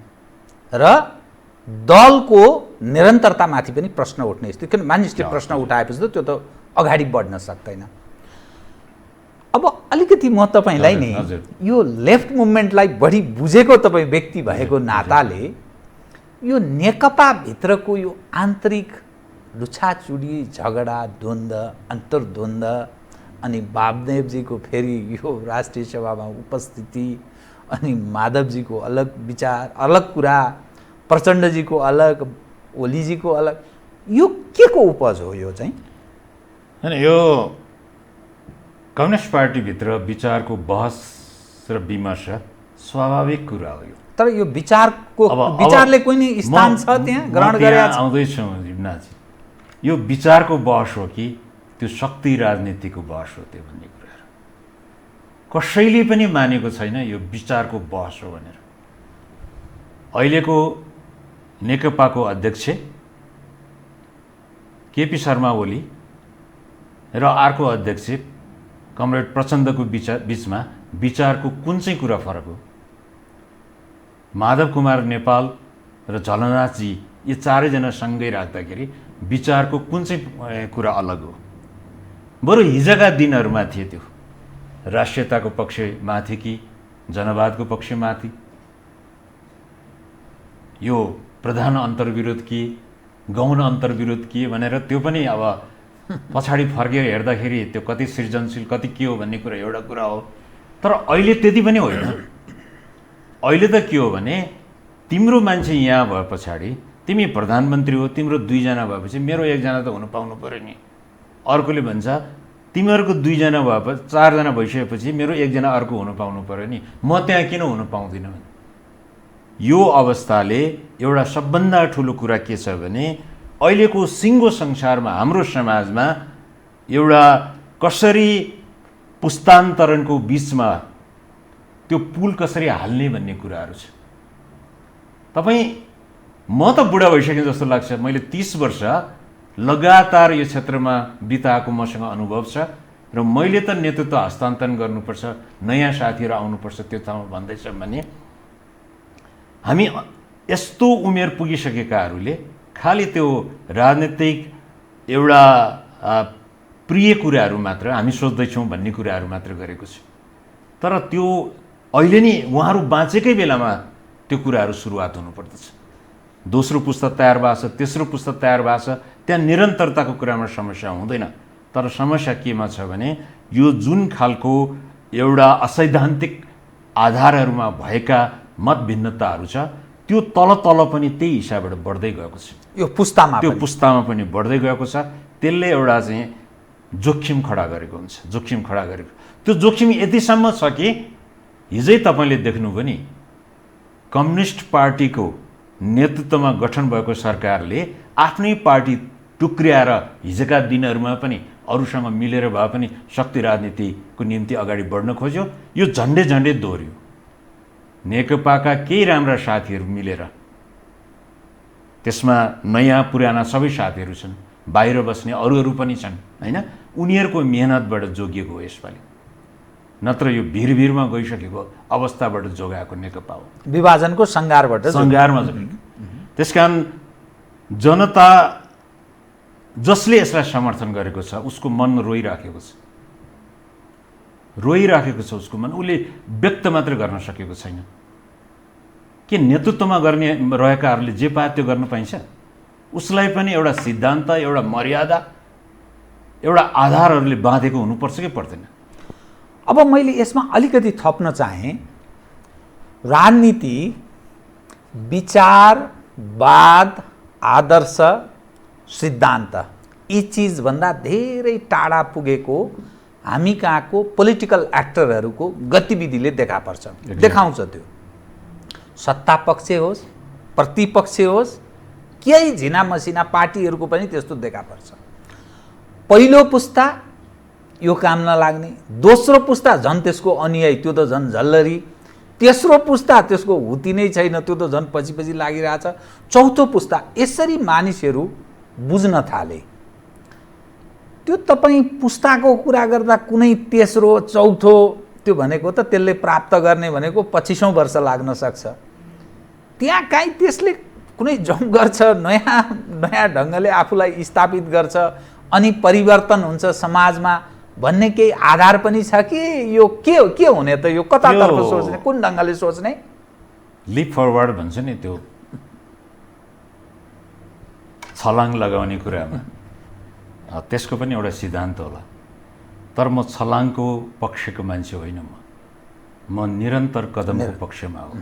र दलको निरन्तरतामाथि पनि प्रश्न उठ्ने स्थिति। किन मानिसले प्रश्न उठाएपछि त त्यो त अगाडि बढ्न सक्दैन। अब अलिकति म तपाईँलाई नै यो लेफ्ट मुभमेन्टलाई बढी बुझेको तपाईँ व्यक्ति भएको नाताले यो नेकपाभित्रको यो आन्तरिक लुछाचुडी, झगडा, द्वन्द्व, अन्तर्द्वन्द्व, अनि वामदेवजीको फेरि यो राष्ट्रिय सभामा उपस्थिति, अनि माधवजीको अलग विचार, अलग कुरा, प्रचण्डजीको अलग, ओलीजीको अलग, यो के को उपज हो यो चाहिँ? हैन, यो कम्युनिस्ट पार्टीभित्र विचारको बहस र विमर्श स्वाभाविक कुरा हो। यो तर यो विचारले कुनै स्थान छ त्यहाँ ग्रहण गरेका छ? आउँदैछु जिम्नाजी, यो विचारको बहस हो कि त्यो शक्ति राजनीतिको बहस हो त्यो भन्ने कुराहरू कसैले पनि मानेको छैन यो विचारको बहस हो भनेर। अहिलेको नेकपाको अध्यक्ष केपी शर्मा ओली र अर्को अध्यक्ष कमरेड प्रचण्डको बीचमा विचारको कुन चाहिँ कुरा फरक हो? माधव कुमार नेपाल र झलनाथजी यी चारैजना सँगै राख्दाखेरि विचारको कुन चाहिँ कुरा अलग हो? बरु हिजोका दिनहरूमा थिए त्यो राष्ट्रियताको पक्षमाथि कि जनवादको पक्षमाथि, यो प्रधान अन्तर्विरोध के, गौण अन्तर्विरोध के भनेर त्यो पनि अब पछाडि फर्केर हेर्दाखेरि त्यो कति सृजनशील कति के हो भन्ने कुरा एउटा कुरा हो। तर अहिले त्यति पनि होइन। अहिले त के हो भने तिम्रो मान्छे यहाँ भए पछाडि तिमी प्रधानमन्त्री हो, तिम्रो 2 जना भएपछि मेरो 1 जना त हुनु पाउनु पर्यो नि। अर्कोले भन्छ तिमीहरूको 2 जना भएपछि 4 जना भइसकेपछि मेरो 1 जना अर्को हुन पाउनु पर्यो नि, म त्यहाँ किन हुन पाउँदिनँ? यो अवस्थाले एउटा सबभन्दा ठुलो कुरा के छ भने अहिलेको सिङ्गो संसारमा हाम्रो समाजमा एउटा कसरी पुस्तान्तरणको बीचमा त्यो पुल कसरी हाल्ने भन्ने कुराहरू छ। म त बुढा भइसकेँ जस्तो लाग्छ। मैले 30 वर्ष लगातार यो क्षेत्रमा बिताएको मसँग अनुभव छ र मैले त नेतृत्व हस्तान्तरण गर्नुपर्छ, नयाँ साथीहरू आउनुपर्छ त्यो ठाउँमा भन्दैछ भने हामी यस्तो उमेर पुगिसकेकाहरूले खालि त्यो राजनीतिक एउटा प्रिय कुराहरू मात्र हामी सोच्दैछौँ भन्ने कुराहरू मात्र गरेको छु। तर त्यो अहिले नि उहाँहरू बाँचेकै बेलामा त्यो कुराहरू सुरुवात हुनुपर्दछ। दोस्रो पुस्ता तयार भएको छ, तेस्रो पुस्ता तयार भएको छ, त्यहाँ निरन्तरताको कुरामा समस्या हुँदैन। तर समस्या केमा छ भने यो जुन खालको एउटा असैद्धान्तिक आधारहरूमा भएका मत भिन्नताहरू छ त्यो तल पनि त्यही हिसाबबाट बढ्दै गएको छ। यो पुस्तामा पनि बढ्दै गएको छ। त्यसले एउटा चाहिँ जोखिम खडा गरेको हुन्छ। त्यो जोखिम यतिसम्म छ कि हिजै तपाईँले देख्नुभयो नि, कम्युनिस्ट पार्टीको नेतृत्वमा गठन भएको सरकारले आफ्नै पार्टी टुक्र्याएर हिजोका दिनहरूमा पनि अरूसँग मिलेर भए पनि शक्ति राजनीतिको निम्ति अगाडि बढ्न खोज्यो। यो झन्डै दोहोऱ्यो। नेकपाका केही राम्रा साथीहरू मिलेर, त्यसमा नयाँ पुराना सबै साथीहरू छन्, बाहिर बस्ने अरूहरू पनि छन् हैन, उनीहरूको मेहनतबाट जोगिएको हो यसपालि। नत्र यो भिरमा गइसकेको अवस्थाबाट जोगाएको नेकपा हो, विभाजनको सङ्घारमा जोगिएको। त्यसकारण जनता जसले यसलाई समर्थन गरेको छ उसको मन रोइराखेको छ उसको मन। उसले व्यक्त मात्र गर्न सकेको छैन। के नेतृत्वमा गर्ने रहेकाहरूले जे पाए त्यो गर्न पाइन्छ? उसलाई पनि एउटा सिद्धान्त, एउटा मर्यादा, एउटा आधारहरूले बाँधेको हुनुपर्छ कि पर्दैन? अब मैले यसमा अलिकति थप्न चाहेँ, राजनीति विचार, वाद, आदर्श, सिद्धान्त यी चिजभन्दा धेरै टाढा पुगेको हामी कहाँको पोलिटिकल एक्टरहरूको गतिविधिले देखाउँछ। त्यो सत्ता पक्ष होस्, प्रतिपक्ष होस्, केही झिना मसिना पार्टीहरूको पनि त्यस्तो देखा पर्छ। पहिलो पुस्ता यो काम नलाग्ने, दोस्रो पुस्ता झन् त्यसको अनुयायी त्यो त झन् झल्लरी, तेस्रो पुस्ता त्यसको हुती नै छैन, त्यो त झन् पछि लागिरहेछ, चौथो पुस्ता यसरी मानिसहरू बुझ्न थाले। त्यो तपाईँ पुस्ताको कुरा गर्दा कुनै तेस्रो चौथो त्यो भनेको त त्यसले प्राप्त गर्ने भनेको 25औं वर्ष लाग्न सक्छ। त्यहाँ काहीँ त्यसले कुनै जम्प गर्छ, नयाँ ढङ्गले आफूलाई स्थापित गर्छ अनि परिवर्तन हुन्छ समाजमा भन्ने केही आधार पनि छ कि यो के हुने त? यो कतातर्फ सोच्ने, कुन ढङ्गले सोच्ने? लिप फरवर्ड भन्छ नि, त्यो छलाङ लगाउने कुरामा त्यसको पनि एउटा सिद्धान्त होला। तर म छलाङको पक्षको मान्छे होइन। म निरन्तर कदमको पक्षमा हो।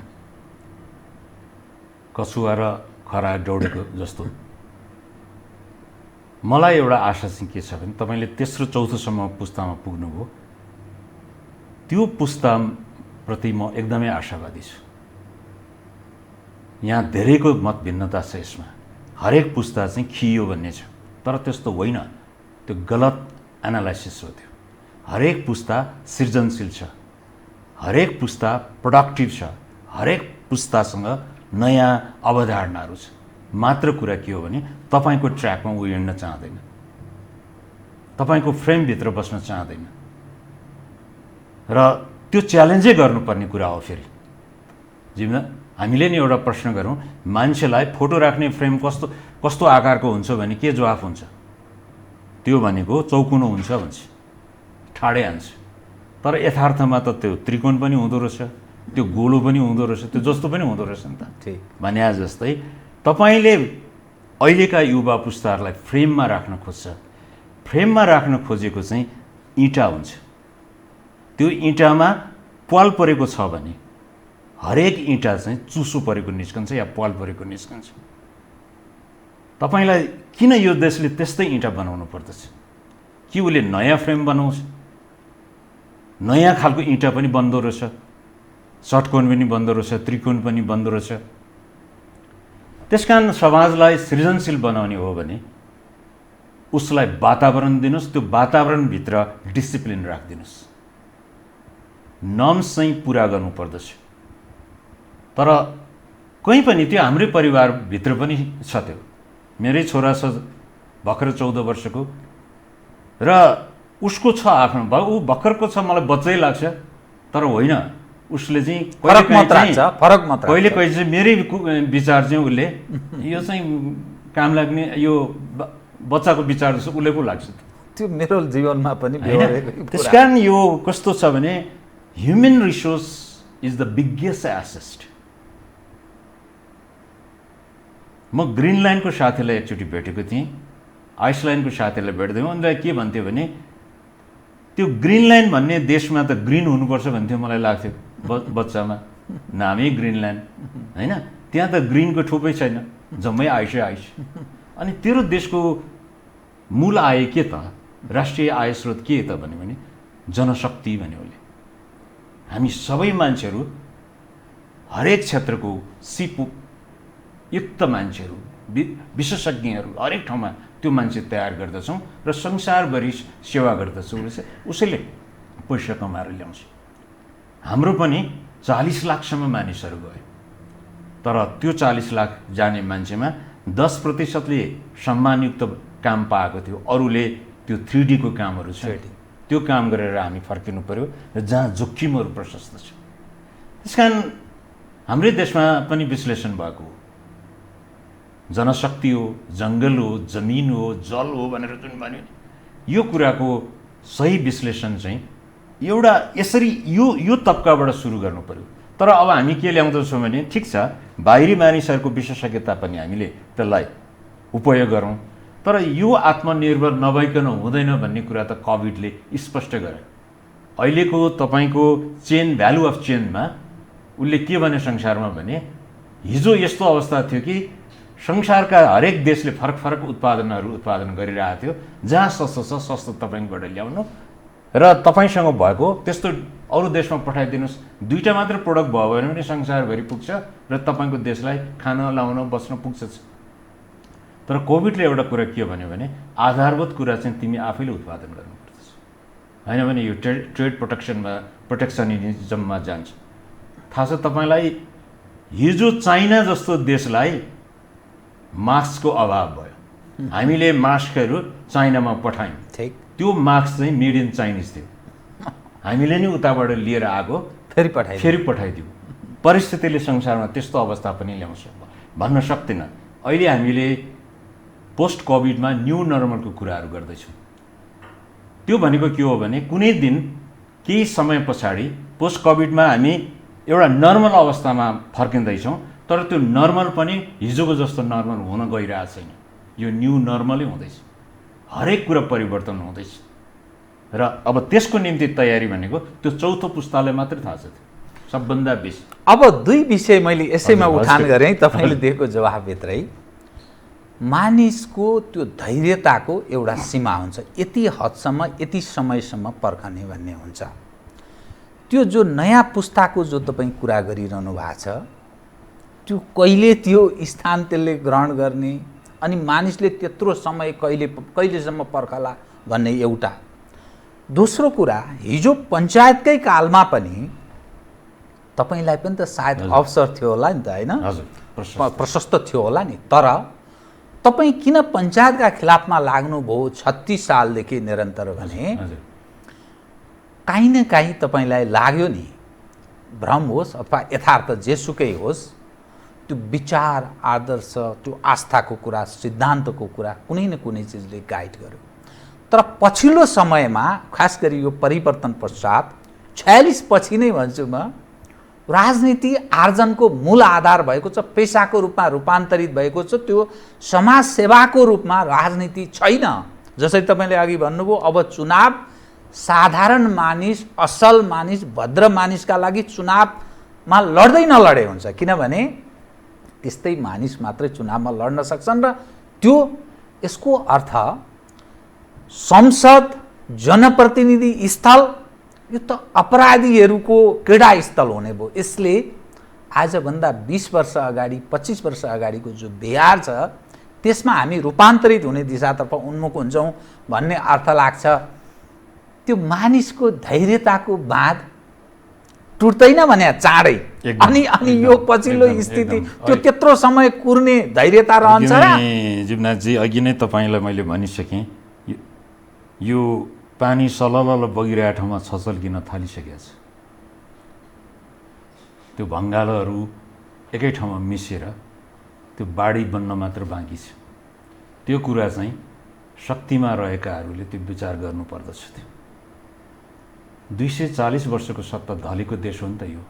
कछुवा र खरा दौडेको जस्तो। मलाई एउटा आशा चाहिँ के छ भने तपाईँले तेस्रो चौथोसम्म पुस्तामा पुग्नुभयो, त्यो पुस्ताप्रति म एकदमै आशावादी छु। यहाँ धेरैको मत भिन्नता छ यसमा। हरेक पुस्ता चाहिँ खियो भन्ने छ, तर त्यस्तो होइन। त्यो गलत एनालाइसिस हो। त्यो हरेक पुस्ता सृजनशील छ, हरेक पुस्ता प्रोडक्टिभ छ, हरेक पुस्तासँग नयाँ अवधारणाहरू छ। मात्र कुरा के हो भने तपाईँको ट्र्याकमा ऊ हिँड्न चाहँदैन, तपाईँको फ्रेमभित्र बस्न चाहँदैन र त्यो च्यालेन्जै गर्नुपर्ने कुरा हो। फेरि जीवनमा हामीले नि एउटा प्रश्न गरौँ, मान्छेलाई फोटो राख्ने फ्रेम कस्तो आकारको हुन्छ भने के जवाफ हुन्छ? त्यो भनेको चौकुनो हुन्छ भन्छ, ठाडै हान्छ। तर यथार्थमा त त्यो त्रिकोण पनि हुँदो रहेछ, त्यो गोलो पनि हुँदो रहेछ, त्यो जस्तो पनि हुँदो रहेछ नि त। भने जस्तै तपाईँले अहिलेका युवा पुस्ताहरूलाई फ्रेममा राख्न खोज्छ। फ्रेममा राख्न खोजेको चाहिँ इँटा हुन्छ। त्यो इँटामा पाल परेको छ भने हरेक इँटा चाहिँ चुसो परेको निस्कन्छ या पाल परेको निस्कन्छ। तपाईँलाई किन यो देशले त्यस्तै इँटा बनाउनु पर्दछ? कि उसले नयाँ फ्रेम बनाउँछ, नयाँ खालको इँटा पनि बन्दो रहेछ, षटकोण पनि बन्दो रहेछ, त्रिकोण पनि बन्दो रहेछ। त्यसकारण समाजलाई सृजनशील बनाउने हो भने उसलाई वातावरण दिनुहोस्, त्यो वातावरणभित्र डिसिप्लिन राखिदिनुहोस्, नर्म्स चाहिँ पुरा गर्नुपर्दछ। तर कहीँ पनि त्यो हाम्रै परिवारभित्र पनि छ। त्यो मेरै छोरा छ भर्खर 14 वर्षको र उसको छ आफ्नो ऊ भर्खरको छ, मलाई बच्चै लाग्छ। तर होइन, उसले चाहिँ कहिले कहिले चाहिँ मेरै विचार चाहिँ उसले यो चाहिँ काम लाग्ने यो बच्चाको विचार जस्तो उसले पो लाग्छ। त्यो मेरो जीवनमा पनि त्यस कारण यो कस्तो छ भने human resource is the biggest asset. म ग्रिनल्यान्डको साथीलाई एकचोटि भेटेको थिएँ, आइसल्यान्डको साथीलाई भेट्दै उनीलाई के भन्थ्यो भने त्यो ग्रिनल्यान्ड भन्ने देशमा त ग्रिन हुनुपर्छ भन्थ्यो मलाई लाग्थ्यो बच्चामा, नामै ग्रिनल्यान्ड होइन, त्यहाँ त ग्रिनको ठोपै छैन, जम्मै आइसै आइस। अनि तेरो देशको मूल आय के त, राष्ट्रिय आय स्रोत के त भन्यो भने जनशक्ति भन्यो उसले। हामी सबै मान्छेहरू हरेक क्षेत्रको सिप युक्त मान्छेहरू, विशेषज्ञहरू हरेक ठाउँमा त्यो मान्छे तयार गर्दछौँ र संसारभरि सेवा गर्दछौँ। उसैले पैसा कमाएर ल्याउँछ। हाम्रो पनि 40 लाखसम्म मानिसहरू गयो, तर त्यो 40 लाख जाने मान्छेमा 10%ले सम्मानयुक्त काम पाएको थियो, अरूले त्यो 3D को कामहरू छ, त्यो काम गरेर हामी फर्किनु पर्यो र जहाँ जोखिमहरू प्रशस्त छ। त्यसकारण हाम्रै देशमा पनि विश्लेषण भएको हो, जनशक्ति हो, जङ्गल हो, जमिन हो, जल हो भनेर जुन भन्यो, यो कुराको सही विश्लेषण चाहिँ एउटा यसरी यो तबकाबाट सुरु गर्नु पर्यो। तर अब हामी के ल्याउँदछौँ भने ठिक छ, बाहिरी मानिसहरूको विशेषज्ञता पनि हामीले त्यसलाई उपयोग गरौँ, तर यो आत्मनिर्भर नभइकन हुँदैन भन्ने कुरा त कोभिडले स्पष्ट गर्यो। अहिलेको तपाईँको चेन, भ्यालु अफ चेनमा उसले के भने संसारमा भने, हिजो यस्तो अवस्था थियो कि संसारका हरेक देशले फरक फरक उत्पादनहरू उत्पादन गरिरहेको थियो, जहाँ सस्तो छ सस्तो तपाईँबाट ल्याउनु र तपाईँसँग भएको त्यस्तो अरू देशमा पठाइदिनुहोस्। 2टा मात्र प्रोडक्ट भयो भने पनि संसारभरि पुग्छ र तपाईँको देशलाई खान लाउन बस्न पुग्छ। तर कोभिडले एउटा कुरा के भन्यो भने आधारभूत कुरा चाहिँ तिमी आफैले उत्पादन गर्नुपर्छ, होइन भने यो ट्रेड प्रोटेक्सनिजममा जान्छ। थाहा छ तपाईँलाई, हिजो चाइना जस्तो देशलाई मास्कको अभाव भयो, हामीले मास्कहरू चाइनामा पठायौँ, त्यो मास्क चाहिँ मेड इन चाइनिज थियो, हामीले नि उताबाट लिएर आएको फेरि पठाइदियो। परिस्थितिले संसारमा त्यस्तो अवस्था पनि ल्याउँछ भन्न सक्दैन। अहिले हामीले पोस्ट कोभिडमा न्यू नर्मलको कुराहरू गर्दैछौँ। त्यो भनेको के हो भने कुनै दिन केही समय पछाडि पोस्ट कोभिडमा हामी एउटा नर्मल अवस्थामा फर्किँदैछौँ, तर त्यो नर्मल पनि हिजोको जस्तो नर्मल हुन गइरहेको छैन, यो न्यू नर्मलै हुँदैछ, हरेक कुरा परिवर्तन हुँदैछ। र अब त्यसको निम्ति तयारी भनेको त्यो चौथो पुस्तालाई मात्रै थाहा छ, सबभन्दा बेसी। अब 2 विषय मैले यसैमा उठान गरेँ तपाईँले दिएको जवाफभित्रै। मानिसको त्यो धैर्यताको एउटा सीमा हुन्छ, यति हदसम्म यति समयसम्म पर्खने भन्ने हुन्छ। त्यो जो नयाँ पुस्ताको जो तपाईँ कुरा गरिरहनु भएको छ, त्यो कहिले त्यो स्थान त्यसले ग्रहण गर्ने अनि मानिसले त्यत्रो समय कहिलेसम्म पर्खला भन्ने एउटा। दोस्रो कुरा, हिजो पञ्चायतकै कालमा पनि तपाईँलाई पनि त सायद अवसर थियो होला नि त, होइन? प्रशस्त थियो होला नि। तर तपाईँ किन पञ्चायतका खिलाफमा लाग्नुभयो 36 सालदेखि निरन्तर भने काहीँ न काहीँ तपाईँलाई लाग्यो नि, भ्रम होस् अथवा यथार्थ जेसुकै होस्, त्यो विचार, आदर्श, त्यो आस्थाको कुरा, सिद्धान्तको कुरा कुनै न कुनै चिजले गाइड गर्यो। तर पछिल्लो समयमा, खास गरी यो परिवर्तन पश्चात 46 पछि नै भन्छु म, राजनीति आर्जनको मूल आधार भएको छ, पेसाको रूपमा रूपान्तरित भएको छ, त्यो समाज सेवाको रूपमा राजनीति छैन। जसरी तपाईँले अघि भन्नुभयो, अब चुनाव साधारण मानिस, असल मानिस, भद्र मानिसका लागि चुनावमा लड्दै नलडे हुन्छ, किनभने त्यस्तै मानिस मात्रै चुनावमा लड्न सक्छन्। र त्यो यसको अर्थ संसद जनप्रतिनिधि स्थल यो त अपराधीहरूको क्रीडास्थल हुने भयो। यसले आजभन्दा 20 वर्ष अगाडि 25 वर्ष अगाडिको जो बिहार छ त्यसमा हामी रूपान्तरित हुने दिशातर्फ उन्मुख हुन्छौँ भन्ने अर्थ लाग्छ। त्यो मानिसको धैर्यताको बाँध टुट्दैन भने चाँडै। अनि यो पछिल्लो स्थिति त्यो त्यत्रो समय कुर्ने धैर्यता रहन्छ र? जीवनाथजी, अघि नै तपाईँलाई मैले भनिसकेँ, यो पानी सलल बगिरहेको ठाउँमा छचल्किन थालिसकेको छ। त्यो भङ्गालोहरू एकै ठाउँमा मिसेर त्यो बाढी बन्न मात्र बाँकी छ। त्यो कुरा चाहिँ शक्तिमा रहेकाहरूले त्यो विचार गर्नुपर्दछ। त्यो 240 वर्षको सत्ता ढलेको देश हो नि त यो।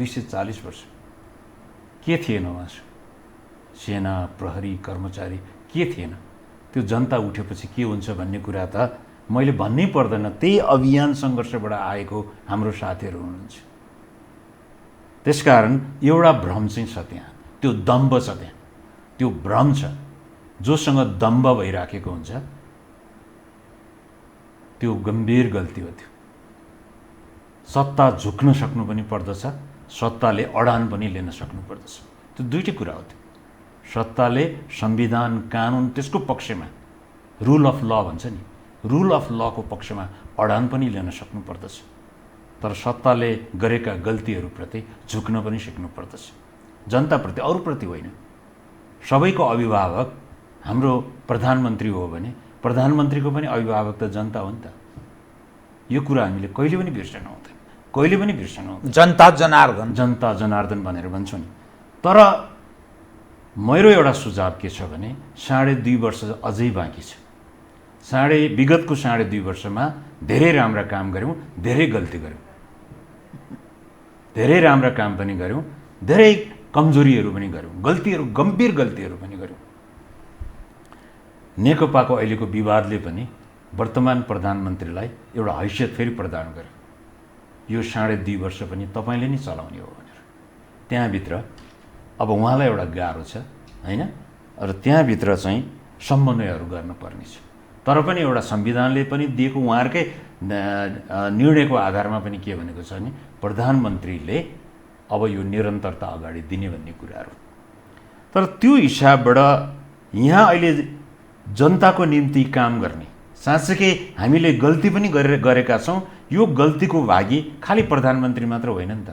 240 वर्ष के थिएन उहाँ? सेना, प्रहरी, कर्मचारी के थिएन? त्यो जनता उठेपछि के हुन्छ भन्ने कुरा त मैले भन्नै पर्दैन। त्यही अभियान सङ्घर्षबाट आएको हाम्रो साथीहरू हुनुहुन्छ। त्यसकारण एउटा भ्रम चाहिँ छ त्यहाँ, त्यो दम्भ छ त्यहाँ, त्यो भ्रम छ। जोसँग दम्भ भइराखेको हुन्छ त्यो गम्भीर गल्ती हो। त्यो सत्ता झुक्न सक्नु पनि पर्दछ, सत्ताले अडान पनि लिन सक्नु पर्दछ। त्यो दुईटै कुरा हो। त्यो सत्ताले संविधान, कानुन त्यसको पक्षमा, रुल अफ ल भन्छ नि, रुल अफ लको पक्षमा अडान पनि लिन सक्नु पर्दछ। तर सत्ताले गरेका गल्तीहरूप्रति झुक्न पनि सिक्नु पर्दछ। जनताप्रति, अरूप्रति होइन। सबैको अभिभावक हाम्रो प्रधानमन्त्री हो भने प्रधानमन्त्रीको पनि अभिभावक त जनता हो नि त। यो कुरा हामीले कहिले पनि बिर्सनु हुँदैन, कहिले पनि बिर्सनु हुँदैन। जनता जनार्दन, जनता जनार्दन भनेर भन्छौँ नि। तर मेरो एउटा सुझाव के छ भने 2.5 वर्ष अझै बाँकी छ। विगतको 2.5 वर्षमा धेरै राम्रा काम गऱ्यौँ, धेरै गल्ती गऱ्यौँ। धेरै राम्रा काम पनि गऱ्यौँ, धेरै कमजोरीहरू पनि गऱ्यौँ, गल्तीहरू, गम्भीर गल्तीहरू पनि गऱ्यौँ। नेकपाको अहिलेको विवादले पनि वर्तमान प्रधानमन्त्रीलाई एउटा हैसियत फेरि प्रदान गर्यो। यो 2.5 वर्ष पनि तपाईँले नै चलाउने हो भनेर। त्यहाँभित्र अब उहाँलाई एउटा गाह्रो छ होइन, र त्यहाँभित्र चाहिँ समन्वयहरू गर्नुपर्ने छ। तर पनि एउटा संविधानले पनि दिएको उहाँहरूकै निर्णयको आधारमा पनि के भनेको छ भने प्रधानमन्त्रीले अब यो निरन्तरता अगाडि दिने भन्ने कुराहरू। तर त्यो हिसाबबाट यहाँ अहिले जनताको निम्ति काम गर्ने, साँच्चै हामीले गल्ती पनि गरेका छौँ। यो गल्तीको भागी खालि प्रधानमन्त्री मात्र होइन नि त।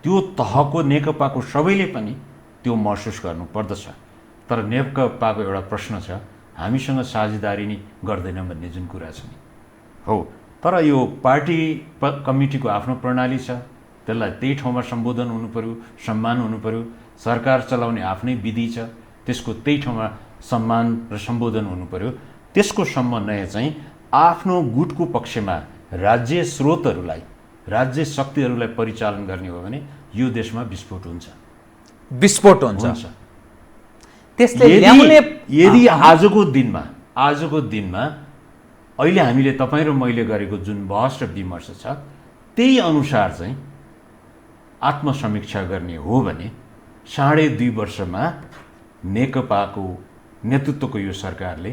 त्यो तहको नेकपाको सबैले पनि त्यो महसुस गर्नुपर्दछ। तर नेकपाको एउटा प्रश्न छ, हामीसँग साझेदारी नै गर्दैन भन्ने जुन कुरा छ नि हो। तर यो पार्टी कमिटीको आफ्नो प्रणाली छ, त्यसलाई त्यही ठाउँमा सम्बोधन हुनु पर्यो, सम्मान हुनु पर्यो। सरकार चलाउने आफ्नै विधि छ, त्यसको त्यही ठाउँमा सम्मान र सम्बोधन हुनु पर्यो। त्यसको समन्वय चाहिँ आफ्नो गुटको पक्षमा राज्य स्रोतहरूलाई, राज्य शक्तिहरूलाई परिचालन गर्ने हो भने यो देशमा विस्फोट हुन्छ। विस्फोट हुन्छ। त्यसले यदि आजको दिनमा अहिले हामीले तपाईँ र मैले गरेको जुन बहस र विमर्श छ त्यही अनुसार चाहिँ आत्मसमीक्षा गर्ने हो भने 2.5 वर्षमा नेकपाको नेतृत्वको यो सरकारले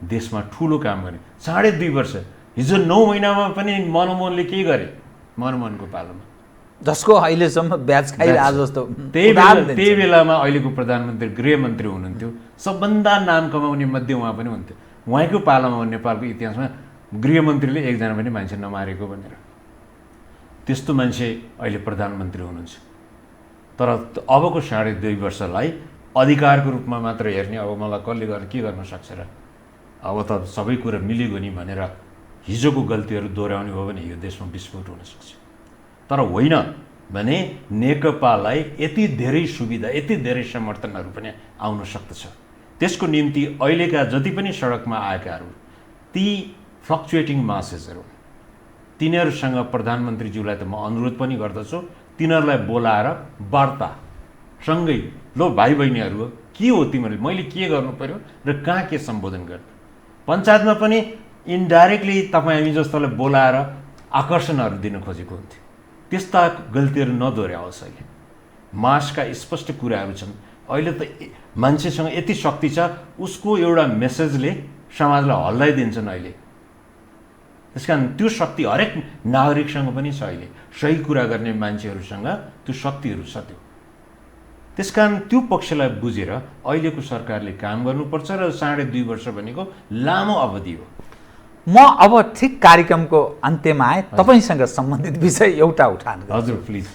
देशमा ठुलो काम गर्ने। 2.5 वर्ष, हिजो 9 महिनामा पनि मनमोहनले के गरे? मनमोहनको पालोमा जसको अहिलेसम्म ब्याज खाइरहेको जस्तो। त्यही बेलामा अहिलेको प्रधानमन्त्री गृहमन्त्री हुनुहुन्थ्यो, सबभन्दा नाम कमाउने मध्ये उहाँ पनि हुन्थ्यो। उहाँको पालामा नेपालको इतिहासमा गृहमन्त्रीले एकजना पनि मान्छे नमारेको भनेर त्यस्तो मान्छे अहिले प्रधानमन्त्री हुनुहुन्छ। तर अबको 2.5 वर्षलाई अधिकारको रूपमा मात्र हेर्ने, अब मलाई कसले गरेर के गर्न सक्छ र, अब त सबै कुरा मिलेको नि भनेर हिजोको गल्तीहरू दोहोऱ्याउने हो भने यो देशमा विस्फोट हुन सक्छ। तर होइन भने नेकपालाई यति धेरै सुविधा, यति धेरै समर्थनहरू पनि आउन सक्दछ। त्यसको निम्ति अहिलेका जति पनि सडकमा आएकाहरू ती फ्लक्चुएटिङ मासेसहरू, तिनीहरूसँग प्रधानमन्त्रीज्यूलाई त म अनुरोध पनि गर्दछु, तिनीहरूलाई बोलाएर वार्ता सँगै, लो भाइ बहिनीहरू हो, के हो तिमीहरूले, मैले के गर्नु पर्यो र कहाँ के सम्बोधन गर्नु। पञ्चायतमा पनि इन्डाइरेक्टली तपाईँ हामी जस्तोलाई बोलाएर आकर्षणहरू दिन खोजेको हुन्थ्यो। त्यस्ता गल्तीहरू नदोहोऱ्याओस्। अहिले मासका स्पष्ट कुराहरू छन्। अहिले त मान्छेसँग यति शक्ति छ, उसको एउटा मेसेजले समाजलाई हल्लाइदिन्छन् अहिले। त्यस कारण त्यो शक्ति हरेक नागरिकसँग पनि छ अहिले, सही कुरा गर्ने मान्छेहरूसँग त्यो शक्तिहरू छ। त्यस कारण त्यो पक्षलाई बुझेर अहिलेको सरकारले काम गर्नुपर्छ र 2.5 वर्ष भनेको लामो अवधि हो। म अब ठिक कार्यक्रमको अन्त्यमा आए, तपाईँसँग सम्बन्धित विषय एउटा उठान गर्छु। हजुर प्लिज।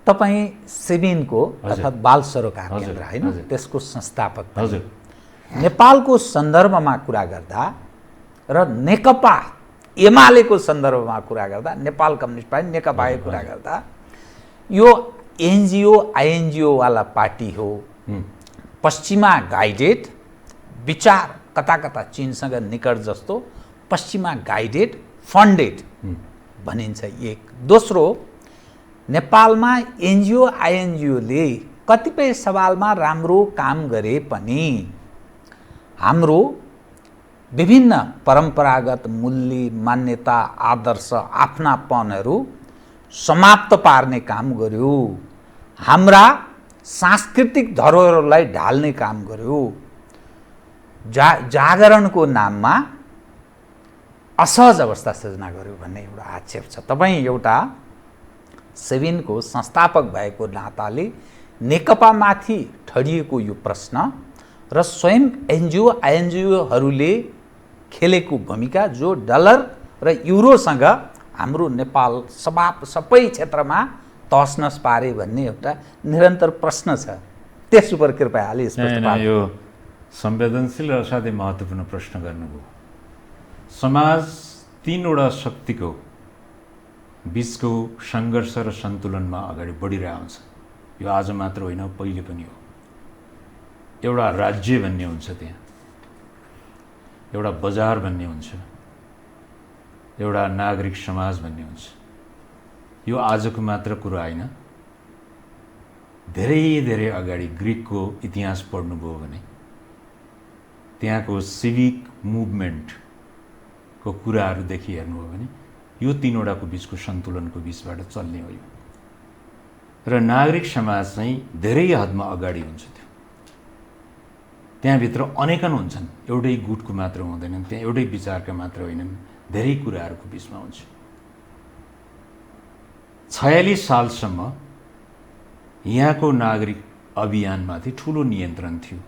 तपाईँ सेबिनको अर्थात् बाल सरोकार हजुर, केन्द्र होइन, हजुर। त्यसको संस्थापक पनि। हजुर। नेपालको सन्दर्भमा कुरा गर्दा र नेकपा एमालेको सन्दर्भमा कुरा गर्दा, नेपाल कम्युनिस्ट पार्टी नेकपाको कुरा गर्दा यो एनजिओ आइएनजिओ वाला पार्टी हो, पश्चिमा गाइडेड, विचार कता कता चीनसँग निकट जस्तो, पश्चिमा गाइडेड फन्डेड भनिन्छ एक। दोस्रो, नेपालमा एनजिओ आइएनजिओले कतिपय सवालमा राम्रो काम गरे पनि हाम्रो विभिन्न परम्परागत मूल्य, मान्यता, आदर्श, आफ्नापनहरू समाप्त पार्ने काम गर्यो, हाम्रा सांस्कृतिक धरोहरलाई ढाल्ने काम गर्यो, जागरणको नाममा असहज अवस्था सृजना गर्यो भन्ने एउटा आक्षेप छ। तपाईँ एउटा सेबिनको संस्थापक भएको नाताले नेकपामाथि ठडिएको यो प्रश्न र स्वयं एनजिओ आइएनजिओहरूले खेलेको भूमिका, जो डलर र युरोसँग हाम्रो नेपाल सबै क्षेत्रमा तहसनस पारे भन्ने एउटा निरन्तर प्रश्न छ, त्यस उप कृपया अलि स्पष्ट पार्नु। यो संवेदनशील र साथै महत्त्वपूर्ण प्रश्न गर्नुभयो। समाज 3वटा शक्तिको बिचको सङ्घर्ष र सन्तुलनमा अगाडि बढिरहेको हुन्छ। यो आज मात्र होइन, पहिले पनि हो। एउटा राज्य भन्ने हुन्छ, त्यहाँ एउटा बजार भन्ने हुन्छ, एउटा नागरिक समाज भन्ने हुन्छ। यो आजको मात्र कुरा होइन, धेरै धेरै अगाडि ग्रिकको इतिहास पढ्नुभयो भने त्यहाँको सिभिक मुभमेन्टको कुराहरूदेखि हेर्नुभयो भने यो 3वटाको बिचको सन्तुलनको बिचबाट चल्ने हो यो। र नागरिक समाज चाहिँ धेरै हदमा अगाडि हुन्छ। त्यहाँभित्र अनेकन हुन्छन्, एउटै गुटको मात्र हुँदैनन्, त्यहाँ एउटै विचारका मात्र होइनन्, धेरै कुराहरूको बिचमा हुन्छ। 46 सालसम्म यहाँको नागरिक अभियानमाथि ठुलो नियन्त्रण थियो।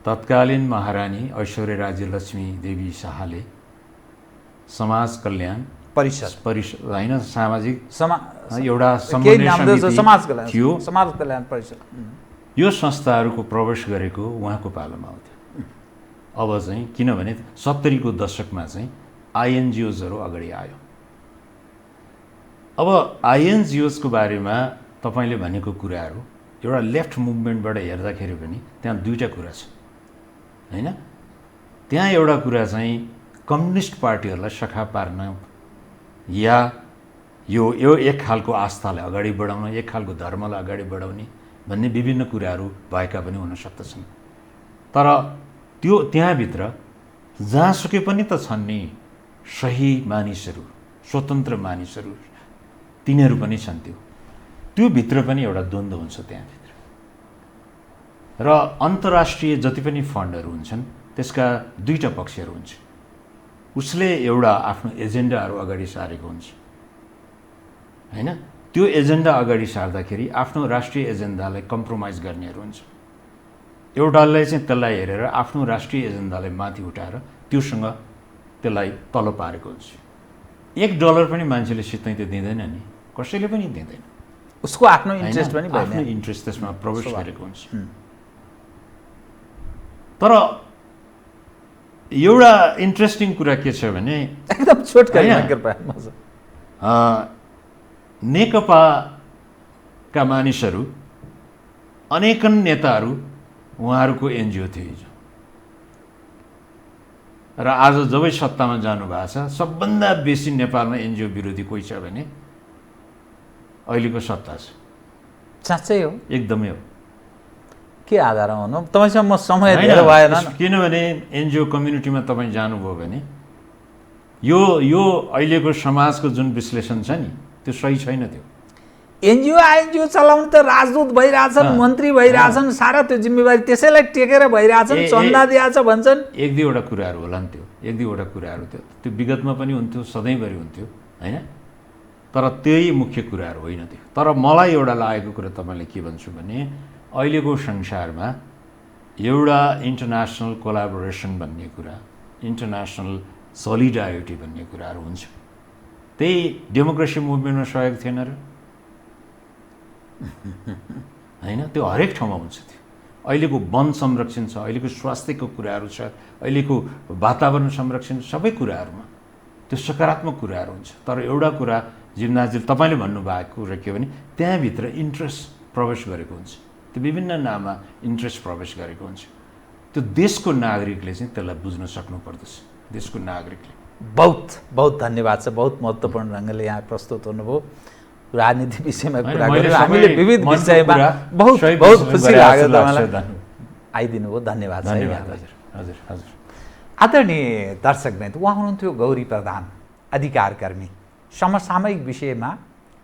तत्कालीन महारानी ऐश्वर्य राज्य लक्ष्मी देवी शाहले समाज कल्याण परिषद होइन, सामाजिक एउटा समन्वय समिति थियो, समाज कल्याण परिषद, यो संस्थाहरूको प्रवेश गरेको उहाँको पालोमा आउँथ्यो। अब चाहिँ किनभने 70 को दशकमा चाहिँ आइएनजिओजहरू अगाडि आयो। अब आइएनजिओजको बारेमा तपाईँले भनेको कुराहरू एउटा लेफ्ट मुभमेन्टबाट हेर्दाखेरि पनि त्यहाँ 2टा कुरा छ होइन। त्यहाँ एउटा कुरा चाहिँ कम्युनिस्ट पार्टीहरूलाई सखा पार्न या यो एक खालको आस्थालाई अगाडि बढाउन, एक खालको धर्मलाई अगाडि बढाउने भन्ने विभिन्न कुराहरू भएका पनि हुन सक्दछन्। तर त्यो त्यहाँभित्र जहाँसुकै पनि त छन् नि सही मानिसहरू, स्वतन्त्र मानिसहरू, तिनीहरू पनि छन्। त्यो भित्र पनि एउटा द्वन्द्व हुन्छ त्यहाँभित्र। र अन्तर्राष्ट्रिय जति पनि फन्डहरू हुन्छन् त्यसका 2टा पक्षहरू हुन्छ। उसले एउटा आफ्नो एजेन्डाहरू अगाडि सारेको हुन्छ होइन। त्यो एजेन्डा अगाडि सार्दाखेरि आफ्नो राष्ट्रिय एजेन्डालाई कम्प्रोमाइज गर्नेहरू हुन्छ। एउटाले चाहिँ त्यसलाई हेरेर आफ्नो राष्ट्रिय एजेन्डालाई माथि उठाएर त्योसँग त्यसलाई तल पारेको हुन्छ। $1 पनि मान्छेले सित्तै त्यो दिँदैन नि, कसैले पनि दिँदैन। उसको आफ्नो इन्ट्रेस्ट पनि आफ्नो इन्ट्रेस्ट त्यसमा प्रवेश गरेको हुन्छ। तर एउटा इन्ट्रेस्टिङ कुरा के छ भने एकदम छोटकरीमा कृपया नेकपाका मानिसहरू, अनेकन नेताहरू उहाँहरूको एनजिओ थियो हिजो, र आज जबै सत्तामा जानुभएको छ सबभन्दा बेसी नेपालमा एनजिओ विरोधी कोही छ भने अहिलेको सत्ता छ। साँच्चै हो? एकदमै हो। के आधारमा हुनु? तपाईँसँग म समय धेरै भएन, किनभने एनजिओ कम्युनिटीमा तपाईँ जानुभयो भने यो अहिलेको समाजको जुन विश्लेषण छ नि त्यो सही छैन। त्यो एनजिओ आइएनजिओ चलाउनु त राजदूत भइरहेछन्, मन्त्री भइरहेछन्, सारा त्यो जिम्मेवारी त्यसैलाई टेकेर भइरहेछन्, चन्दा दिएछ भन्छन्। एक दुईवटा कुराहरू होला नि त्यो, एक दुईवटा कुराहरू त्यो विगतमा पनि हुन्थ्यो, सधैँभरि हुन्थ्यो होइन, तर त्यही मुख्य कुराहरू होइन त्यो। तर मलाई एउटा लागेको कुरा तपाईँले के भन्छु भने अहिलेको संसारमा एउटा इन्टरनेसनल कोलाबोरेसन भन्ने कुरा, इन्टरनेसनल सोलिडारिटी भन्ने कुराहरू हुन्छ। त्यही डेमोक्रेसी मुभमेन्टमा सहयोग थिएन र होइन, त्यो हरेक ठाउँमा हुन्छ त्यो। अहिलेको वन संरक्षण छ, अहिलेको स्वास्थ्यको कुराहरू छ, अहिलेको वातावरण संरक्षण, सबै कुराहरूमा त्यो सकारात्मक कुराहरू हुन्छ। तर एउटा कुरा जिमनाजीले तपाईँले भन्नुभएको कुरा के भने त्यहाँभित्र इन्ट्रेस्ट प्रवेश गरेको हुन्छ, त्यो विभिन्न नाममा इन्ट्रेस्ट प्रवेश गरेको हुन्छ। त्यो देशको नागरिकले चाहिँ त्यसलाई बुझ्न सक्नुपर्दछ, देशको नागरिकले। बहुत बहुत धन्यवाद छ, बहुत महत्त्वपूर्ण ढङ्गले यहाँ प्रस्तुत हुनुभयो। राजनीति विषयमा कुरा गऱ्यौँ, हामीले विविध विषयमा बहुत बहुत खुसी लाग्यो तपाईँलाई आइदिनु भयो, धन्यवाद। हजुर हजुर हजुर। आदरणीय दर्शकवृन्द, उहाँ हुनुहुन्थ्यो गौरी प्रधान, अधिकारकर्मी, समसामयिक विषयमा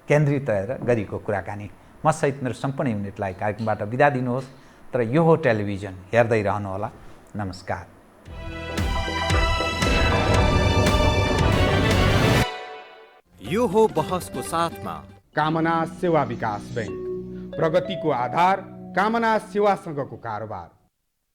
केन्द्रित गरेको कुराकानी। म सहित मेरो सम्पूर्ण युनिटलाई कार्यक्रमबाट बिदा दिनुहोस्, तर यो हो टेलिभिजन, हेर्दै रहनुहोला। नमस्कार। यो हो बहसको साथमा कामना सेवा विकास बैंक, प्रगतिको आधार कामना सेवासँगको कारोबार।